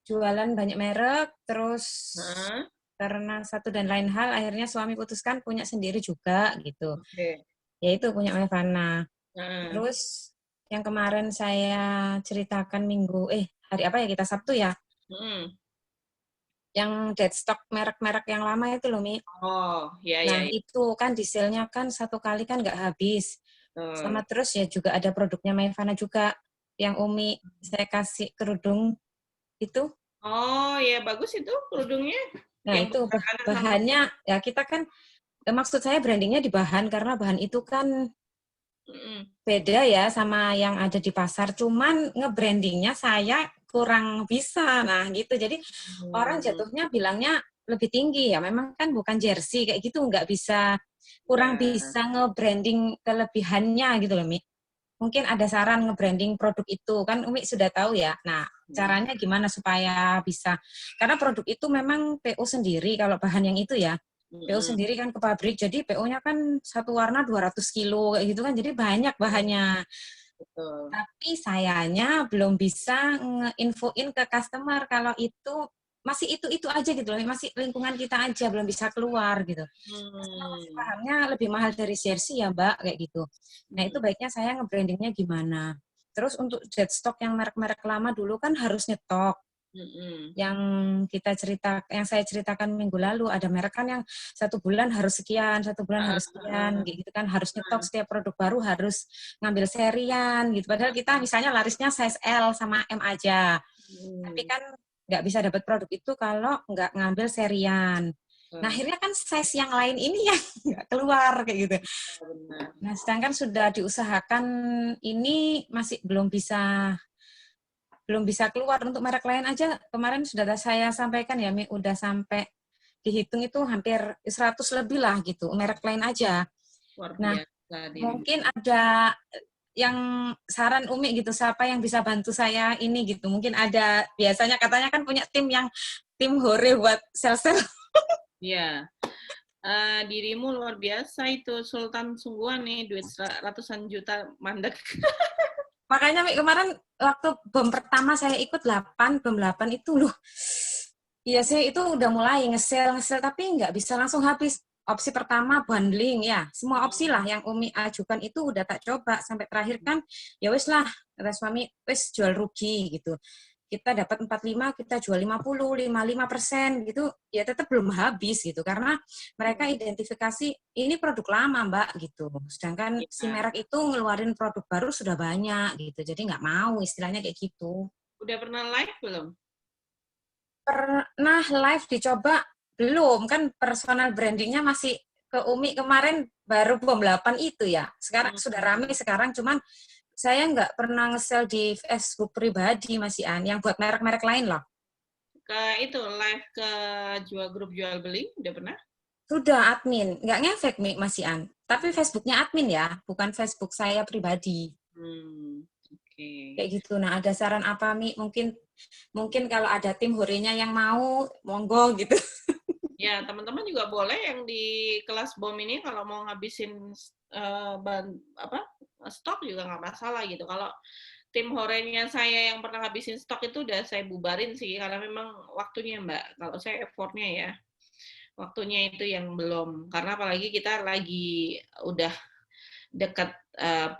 Jualan banyak merek, terus karena satu dan lain hal, akhirnya suami putuskan punya sendiri juga, gitu. Yaitu punya Maifana. Terus yang kemarin saya ceritakan hari apa ya kita, Sabtu ya? Yang dead stock merek-merek yang lama itu loh, Mi. Oh, iya, Nah, iya. itu kan di sale-nya kan satu kali kan nggak habis. Sama terus ya juga ada produknya Maifana juga, yang Umi saya kasih kerudung itu. Oh, ya bagus itu kerudungnya. Nah, itu bahannya, ya kita kan, maksud saya brandingnya di bahan, karena bahan itu kan beda ya sama yang ada di pasar, cuman nge-brandingnya saya kurang bisa, nah gitu. Jadi orang jatuhnya bilangnya lebih tinggi, ya memang kan bukan jersey, kayak gitu, nggak bisa, kurang bisa nge-branding kelebihannya gitu loh, Mi. Mungkin ada saran nge-branding produk itu, kan Umi sudah tahu ya. Nah, caranya gimana supaya bisa, karena produk itu memang PO sendiri, kalau bahan yang itu ya, PO sendiri kan ke pabrik, jadi PO-nya kan satu warna 200 kilo, kayak gitu kan, jadi banyak bahannya. Betul. Tapi sayanya belum bisa nge-infoin ke customer kalau itu masih itu aja gitu loh, masih lingkungan kita aja, belum bisa keluar gitu. Pahamnya lebih mahal dari jersey ya Mbak, kayak gitu. Nah itu baiknya saya nge-brandingnya gimana. Terus untuk dead stock yang merek-merek lama dulu kan harus nyetok. Yang saya ceritakan minggu lalu, ada merek kan yang 1 bulan harus sekian, 1 bulan harus sekian, gitu kan, harus nyetok, setiap produk baru harus ngambil serian gitu. Padahal kita misalnya larisnya size L sama M aja. Tapi kan nggak bisa dapat produk itu kalau nggak ngambil serian. Nah, akhirnya kan size yang lain ini yang nggak keluar, kayak gitu. Nah, sedangkan sudah diusahakan ini masih belum bisa keluar. Untuk merek lain aja, kemarin sudah saya sampaikan ya, Mi, udah sampai dihitung itu hampir 100 lebih lah gitu, merek lain aja. Nah, mungkin ada yang saran Umi gitu, siapa yang bisa bantu saya ini gitu. Mungkin ada, biasanya katanya kan punya tim hore buat sel-sel. Iya. Dirimu luar biasa itu, Sultan sungguhan nih, duit ratusan juta mandek. Makanya Mi, kemarin waktu BEM pertama saya ikut 8 itu loh. Iya sih, itu udah mulai nge-sale, tapi nggak bisa langsung habis. Opsi pertama bundling ya, semua opsi lah yang Umi ajukan itu udah tak coba sampai terakhir kan ya wis lah, kata suami wis jual rugi gitu. kita dapat 45, kita jual 50, 55% gitu, ya tetap belum habis gitu. Karena mereka identifikasi ini produk lama, Mbak, gitu. Sedangkan si merek itu ngeluarin produk baru sudah banyak gitu. Jadi nggak mau, istilahnya kayak gitu. Udah pernah live belum? Pernah live dicoba, belum. Kan personal brandingnya masih ke Umi kemarin baru bom 8 itu ya. Sekarang sudah ramai sekarang, cuman saya nggak pernah nge-sell di Facebook pribadi, Mas Ian, yang buat merek-merek lain loh. Ke itu, live ke grup jual beli, udah pernah? Sudah admin, nggak ngefek Mas Ian. Tapi Facebooknya admin ya, bukan Facebook saya pribadi. Oke. Kayak gitu. Nah, ada saran apa, Mi? Mungkin kalau ada tim horinya yang mau, monggo gitu. Ya, teman-teman juga boleh yang di kelas BOM ini kalau mau ngabisin stok juga nggak masalah gitu. Kalau tim horenya saya yang pernah ngabisin stok itu udah saya bubarin sih, karena memang waktunya, Mbak. Kalau saya effortnya ya, waktunya itu yang belum. Karena apalagi kita lagi udah dekat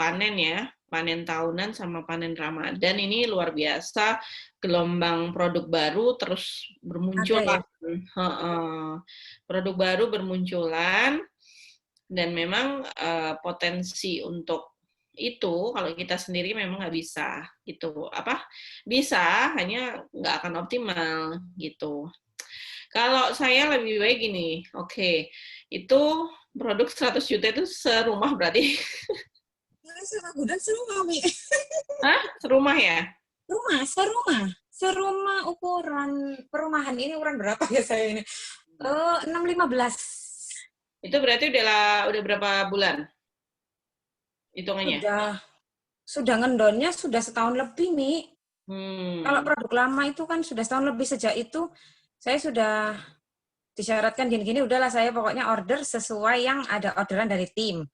panen ya, panen tahunan sama panen Ramadan ini luar biasa, gelombang produk baru terus bermunculan. Produk baru bermunculan, dan memang potensi untuk itu kalau kita sendiri memang nggak bisa gitu. Bisa, hanya nggak akan optimal gitu. Kalau saya lebih baik gini, oke, itu produk 100 juta itu serumah berarti. Udah serumah, Mi. Hah? Serumah ya? Serumah ukuran perumahan ini ukuran berapa ya saya ini? 6-15. Itu berarti udah berapa bulan? Hitungannya? Sudah ngendonnya sudah setahun lebih, Mi. Kalau produk lama itu kan sudah setahun lebih. Sejak itu saya sudah disyaratkan gini-gini, udahlah saya pokoknya order sesuai yang ada orderan dari tim.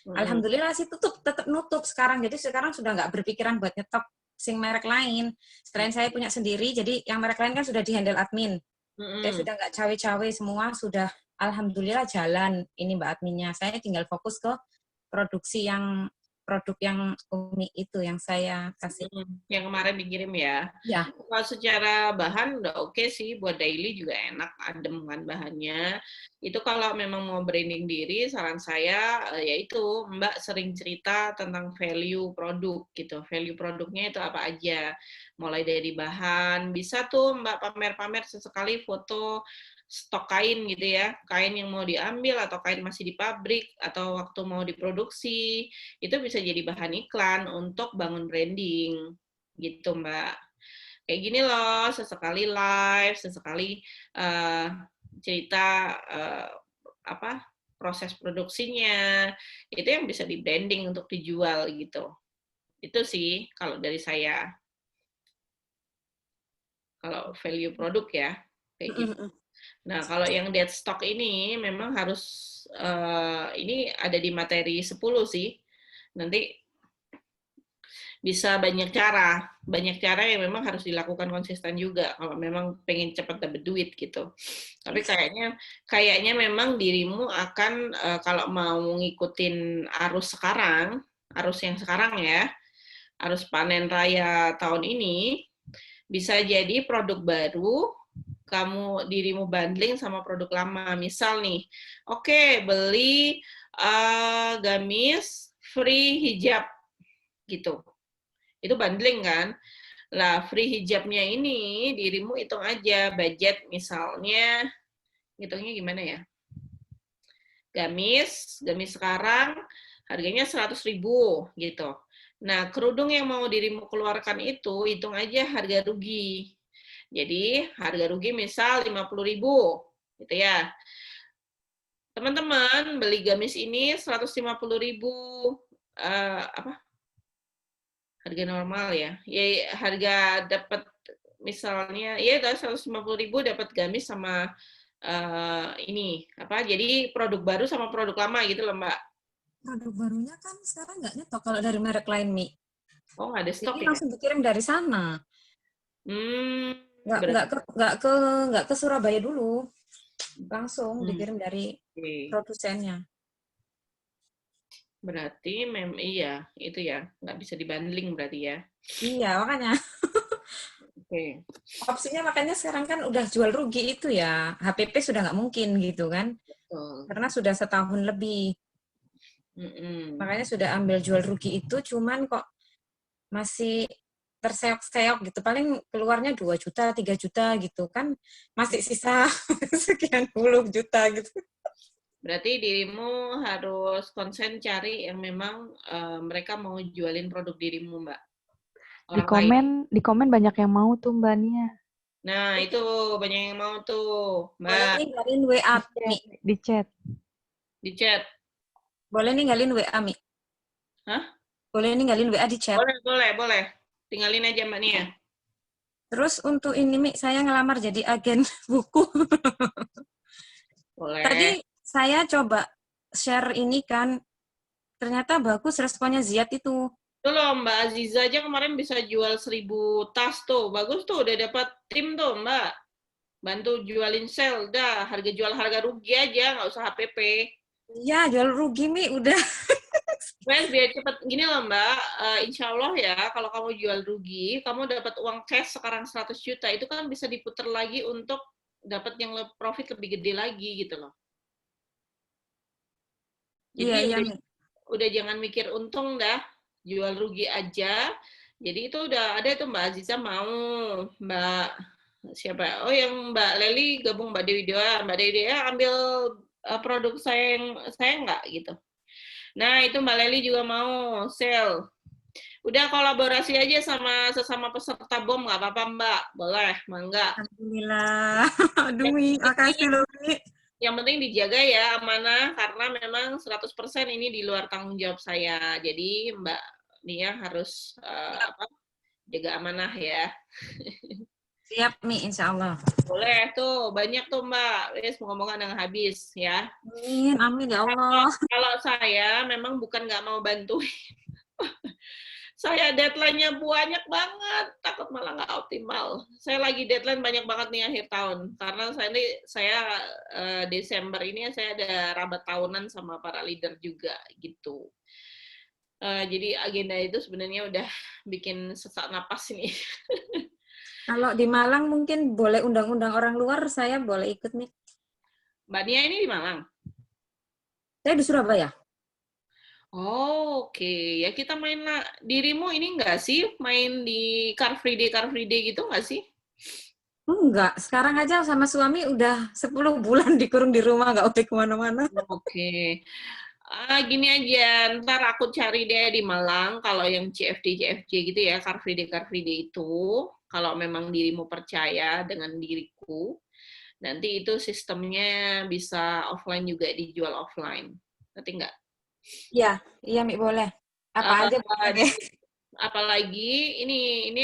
Alhamdulillah sih tetap nutup sekarang. Jadi sekarang sudah nggak berpikiran buat nyetok sing merek lain. Selain saya punya sendiri, jadi yang merek lain kan sudah dihandle admin. Saya sudah nggak cawe-cawe semua, sudah alhamdulillah jalan ini Mbak adminnya. Saya tinggal fokus ke produk yang Umi itu yang saya kasih. Yang kemarin dikirim ya. Ya. Kalau secara bahan udah oke sih, buat daily juga enak, adem kan bahannya. Itu kalau memang mau branding diri, saran saya yaitu Mbak sering cerita tentang value produk gitu. Value produknya itu apa aja. Mulai dari bahan, bisa tuh Mbak pamer-pamer sesekali foto stok kain gitu ya, kain yang mau diambil atau kain masih di pabrik atau waktu mau diproduksi, itu bisa jadi bahan iklan untuk bangun branding gitu Mbak. Kayak gini loh, sesekali live, sesekali cerita proses produksinya, itu yang bisa di branding untuk dijual gitu. Itu sih kalau dari saya. Kalau value produk ya, kayak gitu. Nah, kalau yang dead stock ini memang harus, ini ada di materi 10 sih. Nanti bisa banyak cara yang memang harus dilakukan konsisten juga kalau memang pengen cepat dapat duit gitu. Tapi kayaknya memang dirimu akan kalau mau ngikutin arus yang sekarang ya, arus panen raya tahun ini, bisa jadi produk baru dirimu bundling sama produk lama. Misal nih, oke, beli gamis free hijab gitu. Itu bundling kan? Lah, free hijabnya ini dirimu hitung aja budget, misalnya hitungnya gimana ya? Gamis sekarang harganya 100.000 gitu. Nah, kerudung yang mau dirimu keluarkan itu hitung aja harga rugi. Jadi, harga rugi misal 50.000 gitu ya. Teman-teman beli gamis ini 150.000 harga normal ya. Ya harga dapat misalnya ya 150.000 dapat gamis sama ini jadi produk baru sama produk lama gitu loh Mbak. Produk barunya kan sekarang nggak nyetok kalau dari merek lain, Mi. Oh, nggak ada stok jadi ya? langsung dikirim dari sana. Nggak ke Surabaya dulu. Langsung dikirim dari produsennya. Berarti iya, itu ya, nggak bisa dibundling berarti ya. Iya, makanya. Oke. Opsinya makanya sekarang kan udah jual rugi itu ya, HPP sudah nggak mungkin gitu kan, Betul. karena sudah setahun lebih. Mm-mm. Makanya sudah ambil jual rugi itu, cuman kok masih terseok-seok gitu. Paling keluarnya 2 juta, 3 juta gitu kan, masih sisa sekian puluh juta gitu. Berarti dirimu harus konsen cari yang memang mereka mau jualin produk dirimu, Mbak. Di komen banyak yang mau tuh Mbak Nia. Nah, itu banyak yang mau tuh, Boleh Mbak. ninggalin WA, Mi. Di chat. Di chat. Boleh ninggalin WA, Mi. Hah? Boleh ninggalin WA di chat. Boleh. Tinggalin aja Mbak Nia. Terus untuk ini, Mi, saya ngelamar jadi agen buku. Boleh. Tadi saya coba share ini kan, ternyata bagus responnya Ziad itu. Tuh loh, Mbak Aziza aja kemarin bisa jual 1000 tas tuh. Bagus tuh, udah dapat tim tuh, Mbak. Bantu jualin sale, dah. Harga rugi aja, nggak usah HPP. Iya, jual rugi, Mi, udah. Wes, biar cepet. Gini loh, Mbak. Insya Allah ya, kalau kamu jual rugi, kamu dapat uang cash sekarang 100 juta, itu kan bisa diputar lagi untuk dapat yang profit lebih gede lagi, gitu loh. Jadi Iya, Mi. udah jangan mikir untung dah, jual rugi aja. Jadi itu udah ada tuh Mbak Aziza mau, Mbak siapa? Oh yang Mbak Leli gabung Mbak Dewi Dewa, Mbak Dewi Dewa ambil produk saya enggak gitu. Nah itu Mbak Leli juga mau sale. Udah kolaborasi aja sama sesama peserta BOM nggak apa-apa Mbak, boleh, mangga. Alhamdulillah. Aduh, Mi, makasih loh, Mi. Yang penting dijaga ya amanah, karena memang 100% ini di luar tanggung jawab saya. Jadi Mbak Nia harus jaga amanah ya. Siap, Mi, insya Allah. Boleh tuh, banyak tuh Mbak. Semoga-moga nggak habis ya. Amin, ya Allah. Kalau saya memang bukan nggak mau bantuin. Saya deadline-nya banyak banget, takut malah nggak optimal. Saya lagi deadline banyak banget nih akhir tahun, karena saya Desember ini saya ada rapat tahunan sama para leader juga gitu. Jadi agenda itu sebenarnya udah bikin sesak napas ini. Kalau di Malang mungkin boleh undang-undang orang luar, saya boleh ikut nih. Mbak Nia ini di Malang? Saya di Surabaya. Oh, oke. Ya kita main lah. Dirimu ini enggak sih main di Car Free Day gitu enggak sih? Enggak, sekarang aja sama suami udah 10 bulan dikurung di rumah, nggak boleh kemana-mana. Oke. Gini aja, ntar aku cari deh di Malang, kalau yang CFD gitu ya, Car Free Day itu, kalau memang dirimu percaya dengan diriku, nanti itu sistemnya bisa offline juga, dijual offline. Ngerti nggak? Iya, Mi, boleh. Apa aja boleh. Apalagi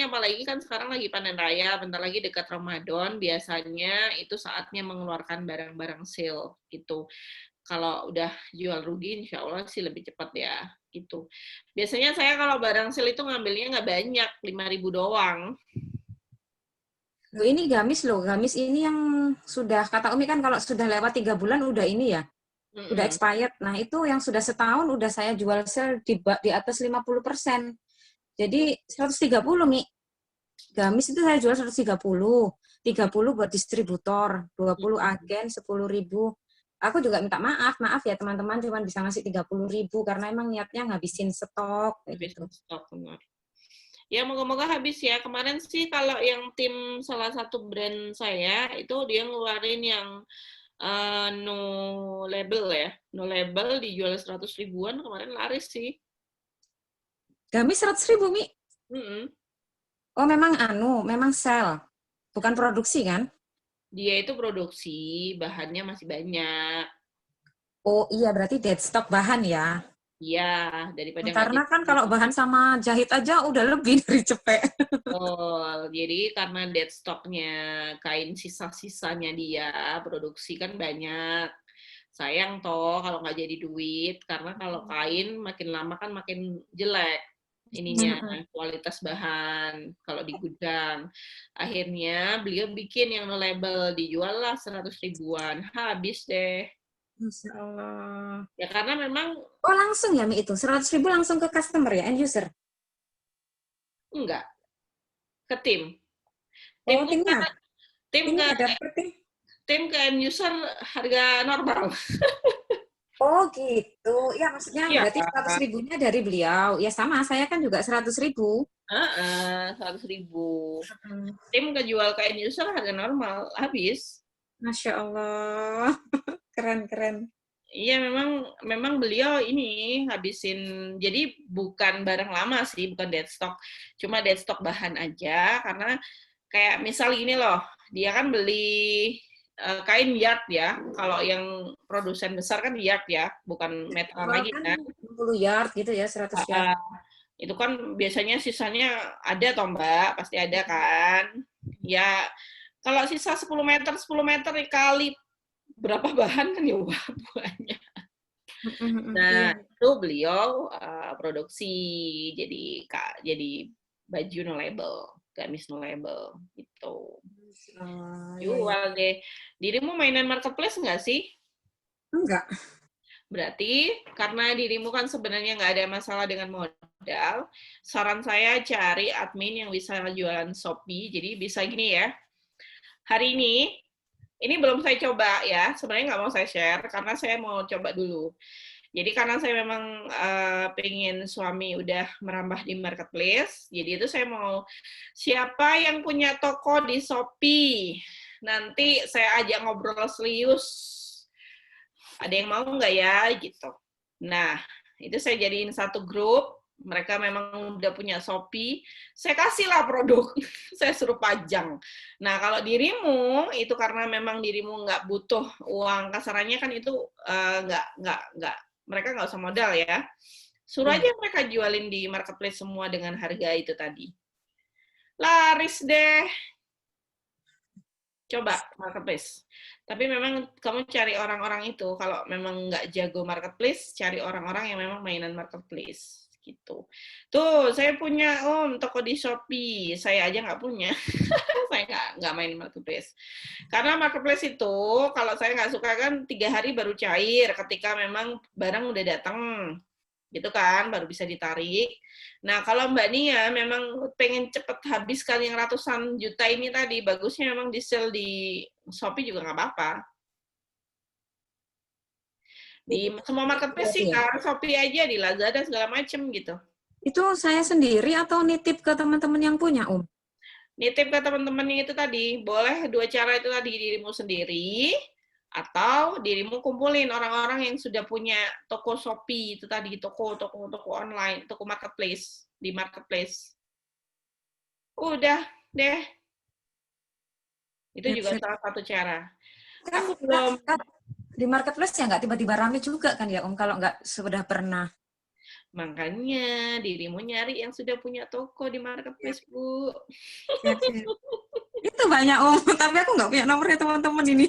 apalagi kan sekarang lagi panen raya, bentar lagi dekat Ramadan, biasanya itu saatnya mengeluarkan barang-barang sale gitu. Kalau udah jual rugi, insya Allah sih lebih cepat ya gitu. Biasanya saya kalau barang sale itu ngambilnya nggak banyak, 5.000 doang. Loh, ini gamis loh, gamis ini yang sudah, kata Umi kan kalau sudah lewat 3 bulan udah ini ya, udah expired. Nah itu yang sudah setahun udah saya jual sale di atas 50%. Jadi 130, Mi. Gamis itu saya jual 130. 30 buat distributor, 20 agen, 10.000. Aku juga minta maaf ya teman-teman, cuma bisa ngasih 30.000 karena emang niatnya ngabisin stok. Habisin stok, benar. Ya moga-moga habis ya. Kemarin sih kalau yang tim salah satu brand saya, itu dia ngeluarin yang no label ya. No label dijual 100 ribuan, kemarin laris sih. Gamis 100.000, Mi? Oh, memang sell. Bukan produksi kan? Dia itu produksi, bahannya masih banyak. Oh iya, berarti dead stock bahan ya? Iya, daripada karena kan kalau bahan sama jahit aja udah lebih dari cepet. Betul. Jadi karena dead stocknya kain sisa-sisanya dia produksi kan banyak. Sayang toh kalau nggak jadi duit, karena kalau kain makin lama kan makin jelek ininya, kualitas bahan kalau di gudang. Akhirnya beliau bikin yang no label, dijual lah 100 ribuan, habis deh. Masya Allah. Ya karena memang... Oh langsung ya Mi itu? 100.000 langsung ke customer ya, end user? Enggak. Ke tim. Tim Oh, timnya tim ini ke ada per tim. tim ke end user harga normal. Oh gitu. Ya maksudnya Iya. berarti 100.000-nya dari beliau. Ya sama, saya kan juga 100.000. 100.000. Tim kejual ke end user harga normal, habis. Masya Allah. Keren. Iya, memang beliau ini habisin, jadi bukan barang lama sih, bukan dead stock, cuma dead stock bahan aja, karena kayak misal gini loh, dia kan beli kain yard ya, kalau yang produsen besar kan yard ya, bukan meter lagi Kan kan. 60 yard gitu ya, 100 yard. Itu kan biasanya sisanya ada toh Mbak, pasti ada kan. Ya, kalau sisa 10 meter dikali berapa bahan kan ya banyak. Nah, itu beliau produksi jadi baju no label, gamis no label gitu. Jual deh. Dirimu mainan marketplace nggak sih? Enggak. Berarti karena dirimu kan sebenarnya nggak ada masalah dengan modal, saran saya cari admin yang bisa jualan Shopee. Jadi bisa gini ya, hari ini belum saya coba ya, sebenarnya nggak mau saya share karena saya mau coba dulu. Jadi karena saya memang pengen suami udah merambah di marketplace, jadi itu saya mau siapa yang punya toko di Shopee, nanti saya ajak ngobrol serius. Ada yang mau nggak ya gitu. Nah, itu saya jadiin satu grup, mereka memang udah punya Shopee, saya kasihlah produk, saya suruh pajang. Nah, kalau dirimu, itu karena memang dirimu nggak butuh uang, kasarannya kan itu nggak, mereka nggak usah modal ya. Suruh aja mereka jualin di marketplace semua dengan harga itu tadi. Laris deh. Coba marketplace. Tapi memang kamu cari orang-orang itu, kalau memang nggak jago marketplace, cari orang-orang yang memang mainan marketplace gitu. Tuh, saya punya toko di Shopee, saya aja nggak punya. Saya nggak main marketplace. Karena marketplace itu, kalau saya nggak suka kan 3 hari baru cair, ketika memang barang udah datang. Gitu kan, baru bisa ditarik. Nah, kalau Mbak Nia memang pengen cepet habis kali yang ratusan juta ini tadi, bagusnya memang di-sell di Shopee juga nggak apa-apa. Di semua marketplace sih kan, Shopee aja, di Lazada segala macem gitu. Itu saya sendiri atau nitip ke teman-teman yang punya, Om? Nitip ke teman-temannya itu tadi, boleh 2 cara itu tadi, dirimu sendiri, atau dirimu kumpulin orang-orang yang sudah punya toko Shopee itu tadi, toko online, toko marketplace, di marketplace. Udah deh. Itu juga salah satu cara. Kan, Aku belum di marketplace ya nggak tiba-tiba rame juga kan ya Om, kalau nggak sudah pernah. Makanya dirimu nyari yang sudah punya toko di marketplace, Bu. Itu banyak Om, tapi aku nggak punya nomornya teman-teman ini.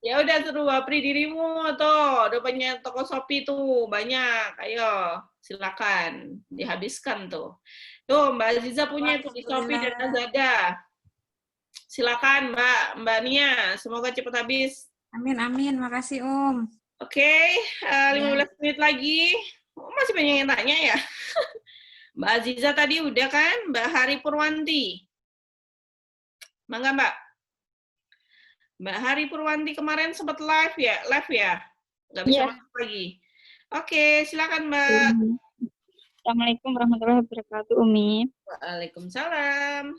Ya udah suruh wapri dirimu tuh, udah punya toko Shopee tuh banyak. Ayo, silakan dihabiskan tuh. Tuh Mbak Aziza punya itu di Shopee dan Lazada. Silakan Mbak Nia, semoga cepat habis. Amin, makasih Om. Oke, 15 menit lagi. Masih banyak yang tanya ya. Mbak Aziza tadi udah kan, Mbak Hari Purwanti. Mangga Mbak. Mbak Hari Purwanti kemarin sempat live ya? Nggak bisa masuk lagi. Oke, silakan Mbak. Assalamualaikum warahmatullahi wabarakatuh, Umi. Waalaikumsalam.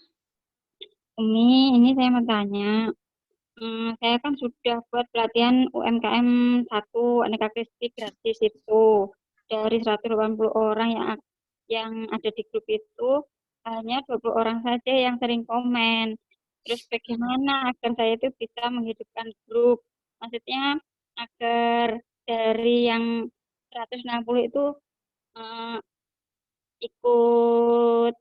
Umi, ini saya mau tanya. Saya kan sudah buat pelatihan UMKM 1 aneka krispy gratis itu. Dari 180 orang yang ada di grup itu, hanya 20 orang saja yang sering komen. Terus bagaimana agar saya itu bisa menghidupkan grup? Maksudnya agar dari yang 160 itu ikut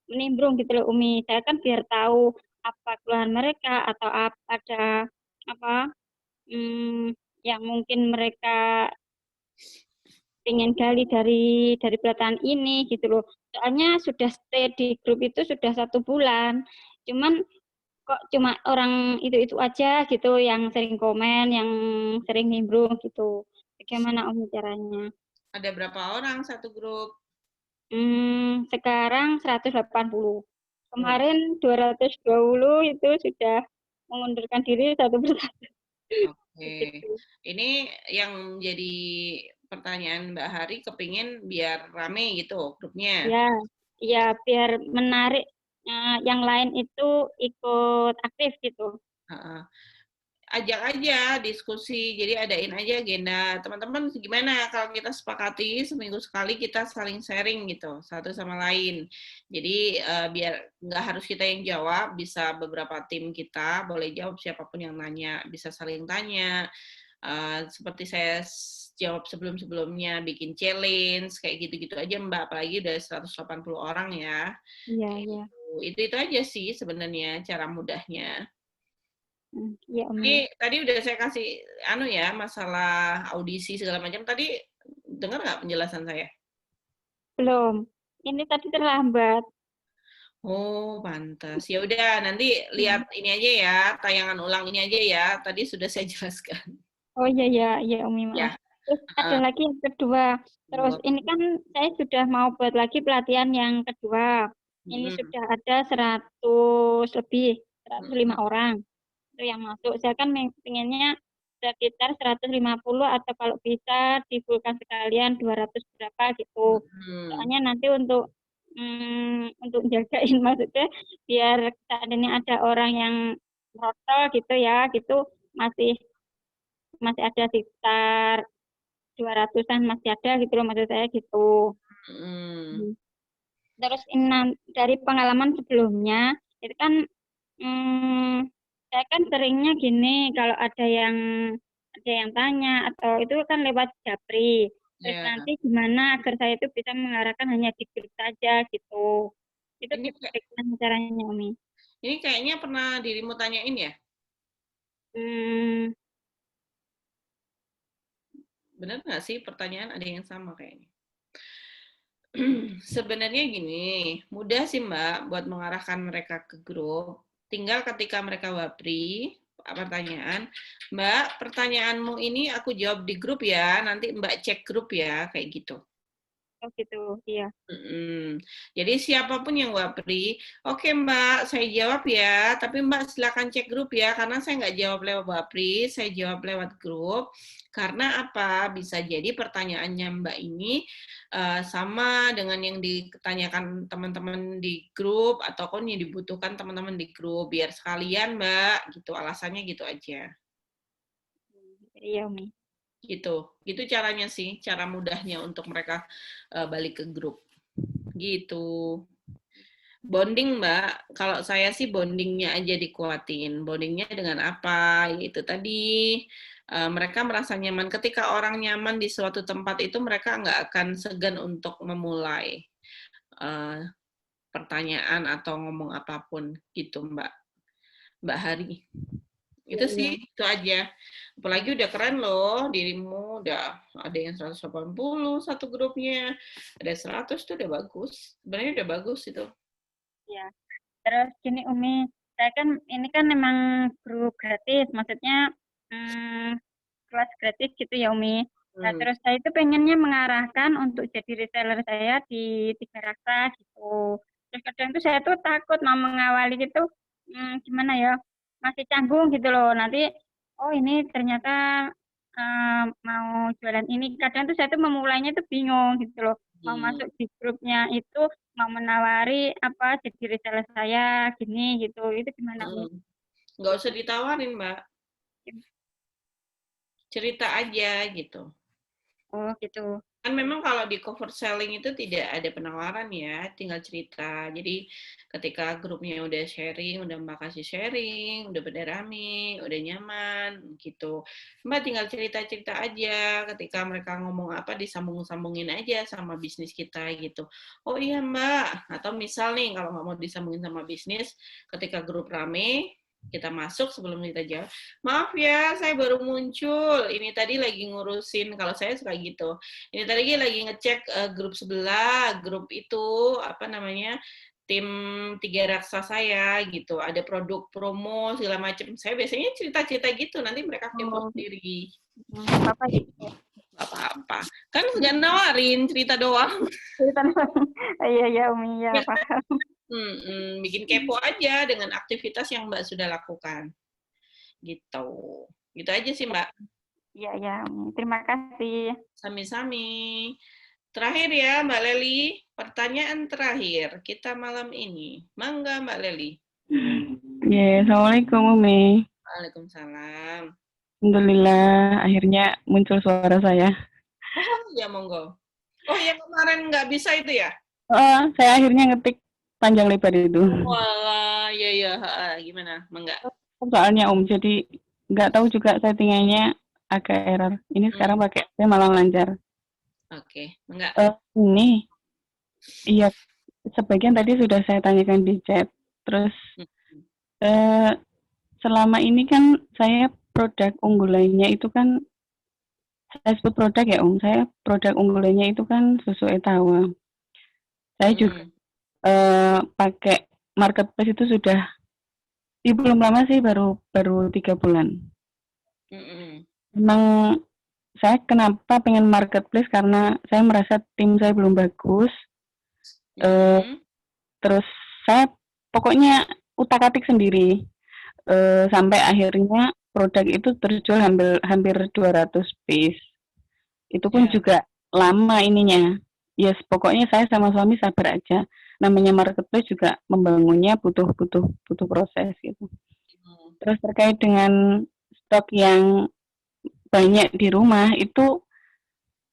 menimbrung gitu loh Umi. Saya kan biar tahu apa keluhan mereka atau ada apa yang mungkin mereka ingin gali dari pelatihan ini gitu loh. Soalnya sudah stay di grup itu sudah 1 bulan. Cuman kok cuma orang itu aja gitu yang sering komen, yang sering nimbrung gitu. Bagaimana Umi caranya? Ada berapa orang satu grup? Sekarang 180. Kemarin 220 itu sudah mengundurkan diri satu persatu. Oke. Ini yang jadi pertanyaan Mbak Hari, kepingin biar rame gitu grupnya. Ya, ya biar menarik yang lain itu ikut aktif gitu. Ajak aja diskusi, jadi adain aja agenda. Teman-teman gimana kalau kita sepakati seminggu sekali kita saling sharing gitu, satu sama lain. Jadi biar nggak harus kita yang jawab, bisa beberapa tim kita boleh jawab, siapapun yang nanya, bisa saling tanya. Seperti saya jawab sebelum-sebelumnya, bikin challenge, kayak gitu-gitu aja Mbak, apalagi udah 180 orang ya. Iya, iya. Itu aja sih sebenarnya cara mudahnya. Iya, Ini tadi udah saya kasih masalah audisi segala macam. Tadi dengar nggak penjelasan saya? Belum. Ini tadi terlambat. Oh, pantas. Ya udah, nanti lihat ini aja ya, tayangan ulang ini aja ya. Tadi sudah saya jelaskan. Oh iya, Umi, maaf. Terus ada lagi yang kedua. Terus ini kan saya sudah mau buat lagi pelatihan yang kedua. Ini sudah ada 100 lebih, 105 orang. Itu yang masuk. Saya kan pengennya sekitar 150 atau kalau bisa difulkan sekalian 200 berapa gitu. Soalnya nanti untuk jagain maksudnya biar seandainya ada orang yang merotol gitu ya, gitu masih ada sekitar 200-an masih ada gitu loh maksud saya gitu. Terus dari pengalaman sebelumnya itu kan saya kan seringnya gini kalau ada yang tanya atau itu kan lewat Japri. Terus nanti gimana agar saya itu bisa mengarahkan hanya di grup saja gitu. Itu gimana caranya Umi? Ini kayaknya pernah dirimu tanyain ya? Benar nggak sih pertanyaan ada yang sama kayaknya? Sebenarnya gini, mudah sih Mbak buat mengarahkan mereka ke grup. Tinggal ketika mereka wapri, pertanyaan, Mbak, pertanyaanmu ini aku jawab di grup ya, nanti Mbak cek grup ya, kayak gitu. Oh gitu, iya. Jadi siapapun yang wapri, oke Mbak, saya jawab ya, tapi Mbak silakan cek grup ya, karena saya nggak jawab lewat wapri, saya jawab lewat grup. Karena apa? Bisa jadi pertanyaannya Mbak ini sama dengan yang ditanyakan teman-teman di grup, ataupun yang dibutuhkan teman-teman di grup, biar sekalian Mbak, gitu, alasannya gitu aja. Iya Umi. Gitu caranya sih, cara mudahnya untuk mereka balik ke grup gitu. Bonding Mbak, kalau saya sih bondingnya aja dikuatin. Bondingnya dengan apa? Yaitu tadi mereka merasa nyaman. Ketika orang nyaman di suatu tempat itu, mereka nggak akan segan untuk memulai pertanyaan atau ngomong apapun gitu Mbak Hari. Itu sih, itu aja. Apalagi udah keren loh dirimu, udah ada yang 180 satu grupnya, ada 100 tuh udah bagus. Sebenarnya udah bagus itu. Ya. Terus gini Umi, saya kan ini kan memang grup gratis, maksudnya kelas gratis gitu ya Umi. Nah terus saya itu pengennya mengarahkan untuk jadi reseller saya di Tiga Raksa gitu. Terus kadang itu saya tuh takut mau mengawali gitu, gimana ya, masih canggung gitu loh. Nanti, oh ini ternyata mau jualan ini. Kadang tuh saya tuh memulainya tuh bingung gitu loh. Mau masuk di grupnya itu, mau menawari apa jadi reseller saya gini gitu. Itu gimana Nggak usah ditawarin Mbak. Cerita aja gitu. Oh gitu. Kan memang kalau di cover selling itu tidak ada penawaran ya, tinggal cerita. Jadi ketika grupnya udah sharing, udah Mbak kasih sharing, udah pada rame, udah nyaman gitu. Mbak tinggal cerita-cerita aja, ketika mereka ngomong apa disambung-sambungin aja sama bisnis kita gitu. Oh iya Mbak, atau misal nih kalau nggak mau disambungin sama bisnis, ketika grup rame, kita masuk sebelum kita jawab, maaf ya saya baru muncul, ini tadi lagi ngurusin, kalau saya suka gitu, ini tadi lagi ngecek grup sebelah, grup itu apa namanya, tim Tiga Raksa saya gitu, ada produk promo segala macam, saya biasanya cerita-cerita gitu, nanti mereka kepo sendiri. Apa gitu? Apa-apa, kan nggak nawarin, cerita doang. Cerita doang. Iya Umi, ya paham. Bikin kepo aja dengan aktivitas yang Mbak sudah lakukan. Gitu. Gitu aja sih, Mbak. Iya, ya. Terima kasih. Sami-sami. Terakhir ya, Mbak Leli. Pertanyaan terakhir kita malam ini. Mangga, Mbak Leli. Ya, Assalamualaikum Umi. Waalaikumsalam. Alhamdulillah, akhirnya muncul suara saya. Oh, ya monggo. Oh, yang kemarin nggak bisa itu ya? Saya akhirnya ngetik panjang lebar itu. Walah, ya, gimana? Mangga. Soalnya jadi nggak tahu juga settingannya agak error. Ini sekarang pakai saya malah lancar. Oke, mangga. Ini, iya, sebagian tadi sudah saya tanyakan di chat. Terus, selama ini kan saya produk unggulannya itu kan, saya sebut produk ya saya produk unggulannya itu kan susu Etawa. Saya juga pakai marketplace itu sudah, belum lama sih, baru 3 bulan. Memang saya kenapa pengen marketplace karena saya merasa tim saya belum bagus. Terus saya pokoknya utak-atik sendiri. Sampai akhirnya produk itu terjual hampir 200 piece. Itu pun juga lama ininya. Yes, pokoknya saya sama suami sabar aja. Namanya marketplace juga membangunnya butuh proses gitu. Terus terkait dengan stok yang banyak di rumah itu,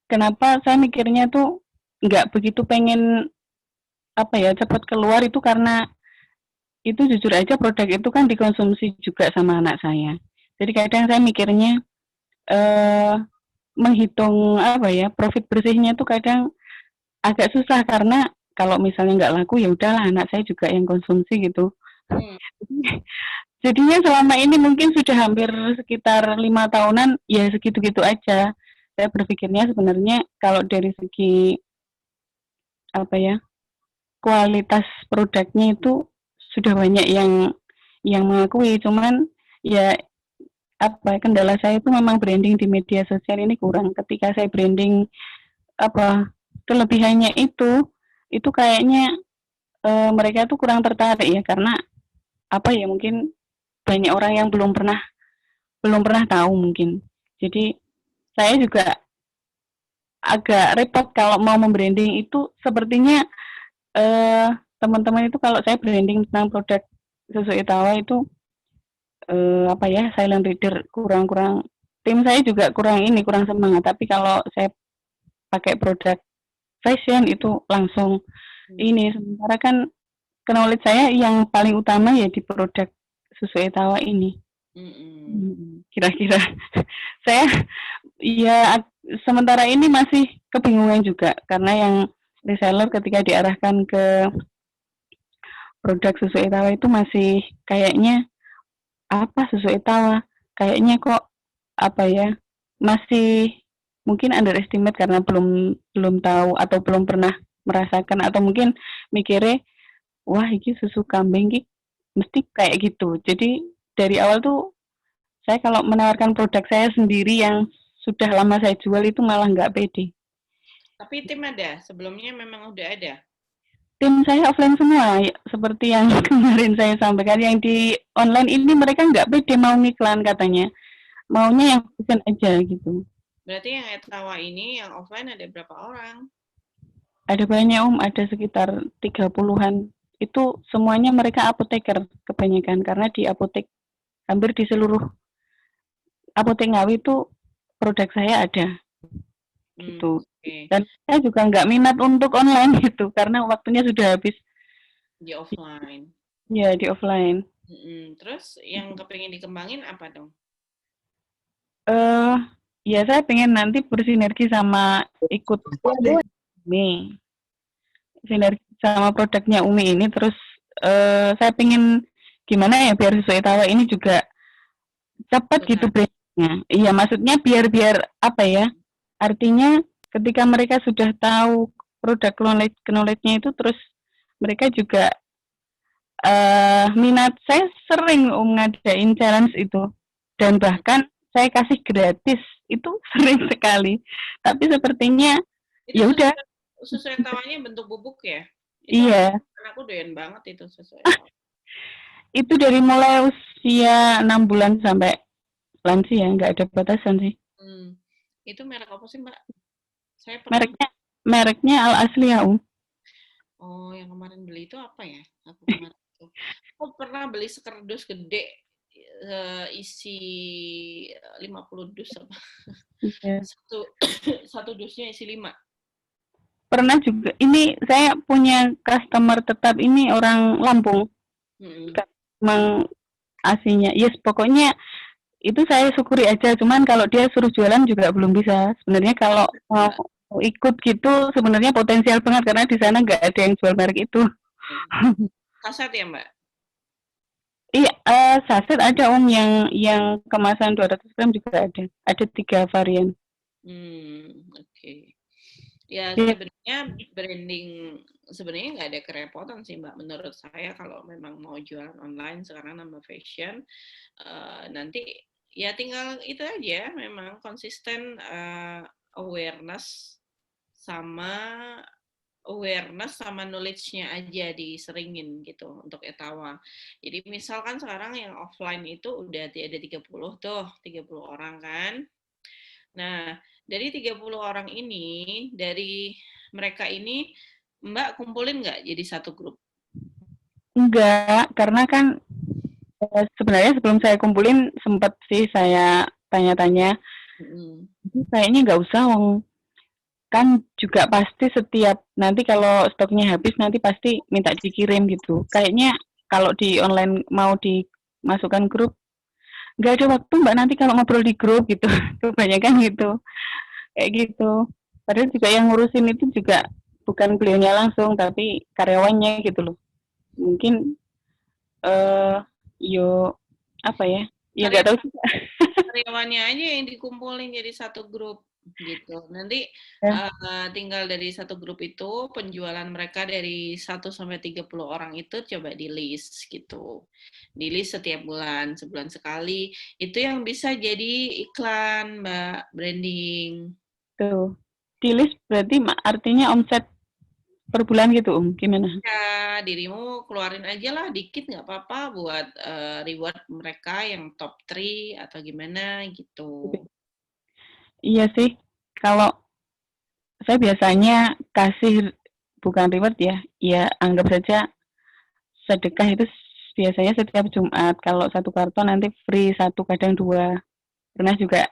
kenapa saya mikirnya tuh nggak begitu pengen cepat keluar itu karena itu jujur aja produk itu kan dikonsumsi juga sama anak saya. Jadi kadang saya mikirnya menghitung profit bersihnya tuh kadang agak susah karena kalau misalnya nggak laku ya udahlah anak saya juga yang konsumsi gitu. Jadinya selama ini mungkin sudah hampir sekitar 5 tahunan ya segitu-gitu aja. Saya berpikirnya sebenarnya kalau dari segi kualitas produknya itu sudah banyak yang mengakui, cuman ya kendala saya itu memang branding di media sosial ini kurang. Ketika saya branding kelebihannya itu kayaknya mereka tuh kurang tertarik ya karena mungkin banyak orang yang belum pernah tahu mungkin. Jadi saya juga agak repot kalau mau membranding itu. Sepertinya teman-teman itu kalau saya branding tentang produk susu Etawa itu silent reader, kurang tim saya juga kurang semangat. Tapi kalau saya pakai produk fashion itu langsung ini. Sementara kan knowledge saya yang paling utama ya di produk susu Etawa ini. Kira-kira saya ya sementara ini masih kebingungan juga karena yang reseller ketika diarahkan ke produk susu Etawa itu masih kayaknya susu Etawa kayaknya kok masih mungkin underestimate karena belum tahu atau belum pernah merasakan, atau mungkin mikirnya wah ini susu kambing ini mesti kayak gitu. Jadi dari awal tuh saya kalau menawarkan produk saya sendiri yang sudah lama saya jual itu malah nggak pede. Tapi tim ada? Sebelumnya memang udah ada? Tim saya offline semua, seperti yang kemarin saya sampaikan. Yang di online ini mereka nggak pede mau ngiklan katanya. Maunya yang offline aja gitu. Berarti yang Etawa ini, yang offline ada berapa orang? Ada banyak ada sekitar 30-an. Itu semuanya mereka apoteker kebanyakan, karena di apotek, hampir di seluruh apotek Ngawi itu produk saya ada. Gitu. Dan saya juga nggak minat untuk online gitu karena waktunya sudah habis. Di offline. Ya, di offline. Terus yang kepengen dikembangin apa dong? Ya saya pengen nanti bersinergi sama ikut Umi. Sinergi sama produknya Umi ini, terus saya pengen gimana ya biar susu Etawa ini juga cepat gitu brandnya. Iya, maksudnya biar artinya ketika mereka sudah tahu produk knowledge-nya itu, terus mereka juga minat. Saya sering ngadain challenge itu, dan bahkan saya kasih gratis, itu sering sekali. Tapi sepertinya ya udah. Susu Etawanya bentuk bubuk ya? Itu Iya, anakku doyan banget itu sesuai. itu dari mulai usia 6 bulan sampai lansia, nggak ada batasan sih. Itu merek apa sih, Mbak? Saya pernah. Mereknya Al Asli ya, Oh, yang kemarin beli itu apa ya? Aku pernah beli sekerdus gede isi 50 dus apa? Iya. Satu dusnya isi 5. Pernah juga. Ini saya punya customer tetap ini orang Lampung. Memang aslinya. Yes, pokoknya itu saya syukuri aja. Cuman kalau dia suruh jualan juga belum bisa. Sebenarnya kalau mau ikut gitu sebenarnya potensial banget karena di sana nggak ada yang jual merek itu. Saset ya, Mbak? Iya, saset ada yang kemasan 200 gram juga ada. Ada 3 varian. Oke. Ya sebenarnya branding sebenarnya nggak ada kerepotan sih Mbak menurut saya kalau memang mau jualan online sekarang nama fashion nanti ya tinggal itu aja memang konsisten awareness sama knowledge-nya aja diseringin gitu untuk etawa. Jadi misalkan sekarang yang offline itu udah ada 30 orang kan. Nah, dari 30 orang ini, dari mereka ini, Mbak kumpulin nggak jadi satu grup? Enggak, karena kan sebenarnya sebelum saya kumpulin sempat sih saya tanya-tanya. Kayaknya nggak usah, Wong. Kan juga pasti setiap nanti kalau stoknya habis nanti pasti minta dikirim gitu. Kayaknya kalau di online mau dimasukkan grup, nggak ada waktu Mbak nanti kalau ngobrol di grup gitu. Kebanyakan gitu. Kayak gitu. Padahal juga yang ngurusin itu juga bukan beliaunya langsung, tapi karyawannya gitu loh. Mungkin apa ya? Ya nggak tahu sih. Karyawannya aja yang dikumpulin jadi satu grup gitu. Nanti tinggal dari satu grup itu penjualan mereka dari 1 sampai 30 orang itu coba di list gitu. Di list setiap bulan, sebulan sekali. Itu yang bisa jadi iklan, Mbak, branding. Tuh. Di list berarti artinya omset per bulan gitu, gimana? Ya, dirimu keluarin aja lah dikit nggak apa-apa buat reward mereka yang top 3 atau gimana gitu. Iya sih, kalau saya biasanya kasih bukan reward ya anggap saja sedekah itu biasanya setiap Jumat. Kalau satu karton nanti free 1, kadang 2. Pernah juga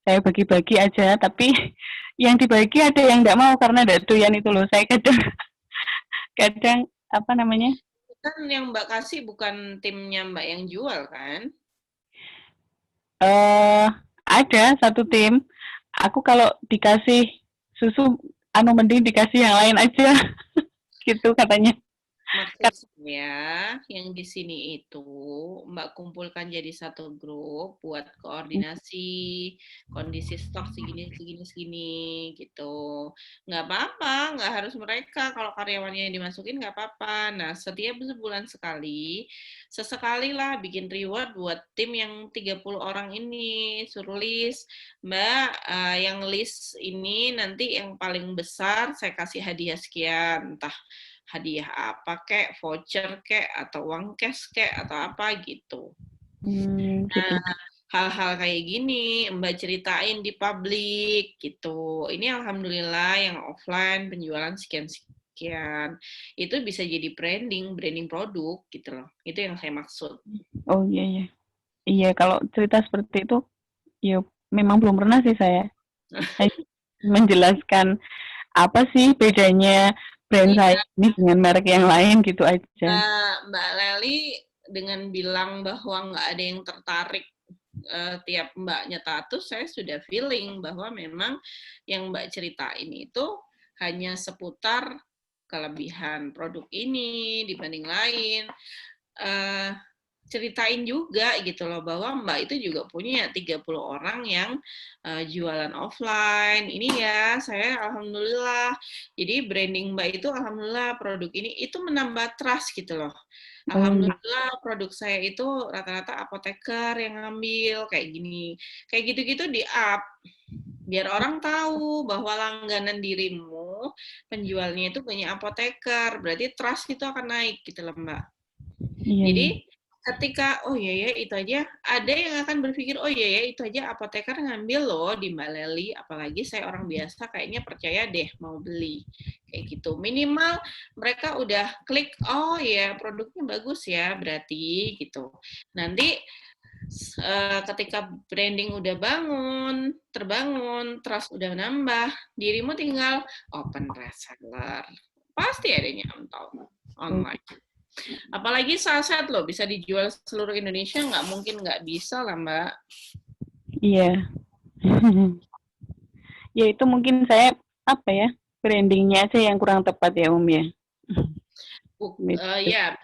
saya bagi-bagi aja, tapi yang dibagi ada yang nggak mau karena ada doyan itu loh. Saya kadang apa namanya? Kan yang Mbak kasih bukan timnya Mbak yang jual kan? Ada satu tim. Aku kalau dikasih susu, mending dikasih yang lain aja, gitu katanya. Maksud saya yang di sini itu Mbak kumpulkan jadi satu grup buat koordinasi kondisi stok segini gitu. Nggak apa-apa, nggak harus mereka. Kalau karyawannya yang dimasukin nggak apa-apa. Nah, setiap sebulan sekali, sesekali lah bikin reward buat tim yang 30 orang ini. Suruh list, Mbak, yang list ini nanti yang paling besar saya kasih hadiah sekian, entah hadiah apa kek, voucher kek, atau uang cash kek, atau apa gitu. Nah, hal-hal kayak gini Mbak ceritain di publik gitu. Ini alhamdulillah yang offline penjualan sekian-sekian. Itu bisa jadi branding produk gitu loh. Itu yang saya maksud. Oh iya. Iya, kalau cerita seperti itu ya memang belum pernah sih saya. Menjelaskan apa sih bedanya brand saya ini dengan merek yang lain gitu aja. Mbak Leli dengan bilang bahwa nggak ada yang tertarik tiap Mbaknya tato, saya sudah feeling bahwa memang yang Mbak ceritain itu hanya seputar kelebihan produk ini dibanding lain. Ceritain juga gitu loh bahwa Mbak itu juga punya 30 orang yang jualan offline. Ini ya, saya alhamdulillah. Jadi branding Mbak itu alhamdulillah produk ini itu menambah trust gitu loh. Alhamdulillah produk saya itu rata-rata apoteker yang ngambil kayak gini. Kayak gitu-gitu di up. Biar orang tahu bahwa langganan dirimu, penjualnya itu punya apoteker, berarti trust itu akan naik gitu loh Mbak. Iya, Jadi iya. ketika oh iya ya itu aja, ada yang akan berpikir oh iya ya itu aja apoteker ngambil loh di Mbak Leli, apalagi saya orang biasa kayaknya percaya deh mau beli kayak gitu. Minimal mereka udah klik oh ya produknya bagus ya berarti gitu. Nanti ketika branding udah terbangun, trust udah nambah, dirimu tinggal open reseller. Pasti ada nyantol online. Apalagi saset loh, bisa dijual seluruh Indonesia, nggak mungkin nggak bisa lah, Mbak. Iya. Ya itu mungkin saya, apa ya, brandingnya aja yang kurang tepat ya, ya.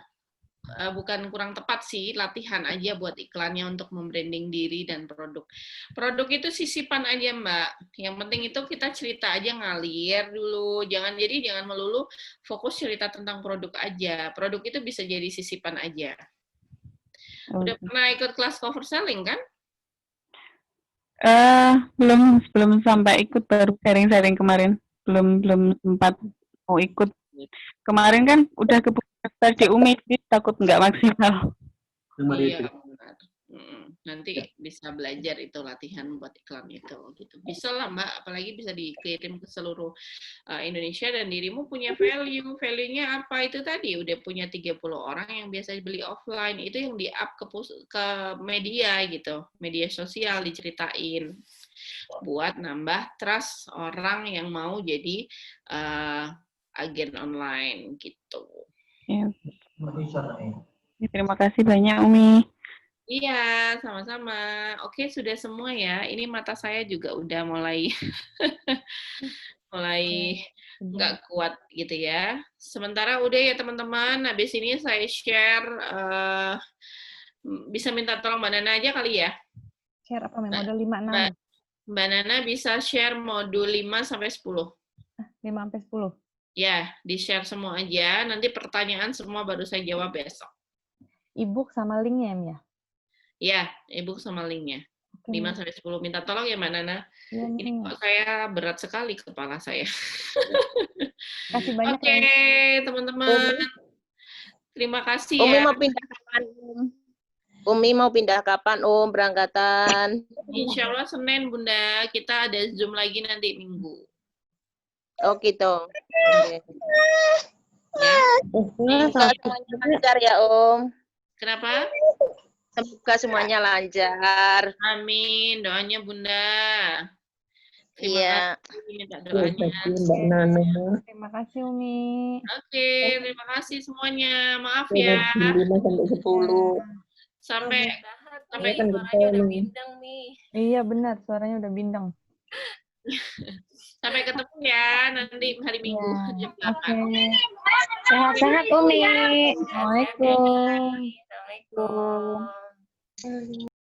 Bukan kurang tepat sih, latihan aja buat iklannya untuk membranding diri dan produk. Produk itu sisipan aja Mbak. Yang penting itu kita cerita aja ngalir dulu. Jangan melulu fokus cerita tentang produk aja. Produk itu bisa jadi sisipan aja. Udah pernah ikut kelas cover selling kan? Belum sampai ikut, baru sharing-sharing kemarin. Belum sempat mau ikut. Kemarin kan udah kebuka di UMI, takut nggak maksimal. Iya, benar. Nanti bisa belajar itu latihan buat iklan itu gitu. Bisa lah Mbak, apalagi bisa dikirim ke seluruh Indonesia dan dirimu punya value. Value-nya apa itu tadi? Udah punya 30 orang yang biasa beli offline, itu yang di-up ke media gitu. Media sosial diceritain buat nambah trust orang yang mau jadi agen online gitu. Ya. Terima kasih banyak Umi. Iya, sama-sama. Oke, sudah semua ya. Ini mata saya juga udah mulai nggak kuat gitu ya. Sementara udah ya teman-teman. Habis ini saya share. Bisa minta tolong Mbak Nana aja kali ya. Share apa modul 5-6? Mbak Nana bisa share modul 5-10. 5-10? Ya, di-share semua aja. Nanti pertanyaan semua baru saya jawab besok. E-book sama linknya ya? Ya, e-book sama linknya. 5-10. Minta tolong ya Mbak Nana. Ya, ini kok saya berat sekali kepala saya. Kasih banyak. Oke, teman-teman. Terima kasih Umi ya. mau pindah kapan? Umi mau pindah kapan berangkatan? Insya Allah Senin Bunda. Kita ada Zoom lagi nanti Minggu. Oh gitu. Okay. Ya. Semoga semuanya lancar ya Om. Kenapa? Semoga semuanya lancar. Amin. Doanya Bunda. Iya. Minta doanya. Terima kasih Umi. Oke, terima kasih semuanya. Maaf ya. 5-10. Sampai suaranya udah bindeng nih. Iya benar, suaranya udah bindeng. Sampai ketemu ya nanti hari Minggu jam 8. Okay. Sehat-sehat Umi. Assalamualaikum. Assalamualaikum.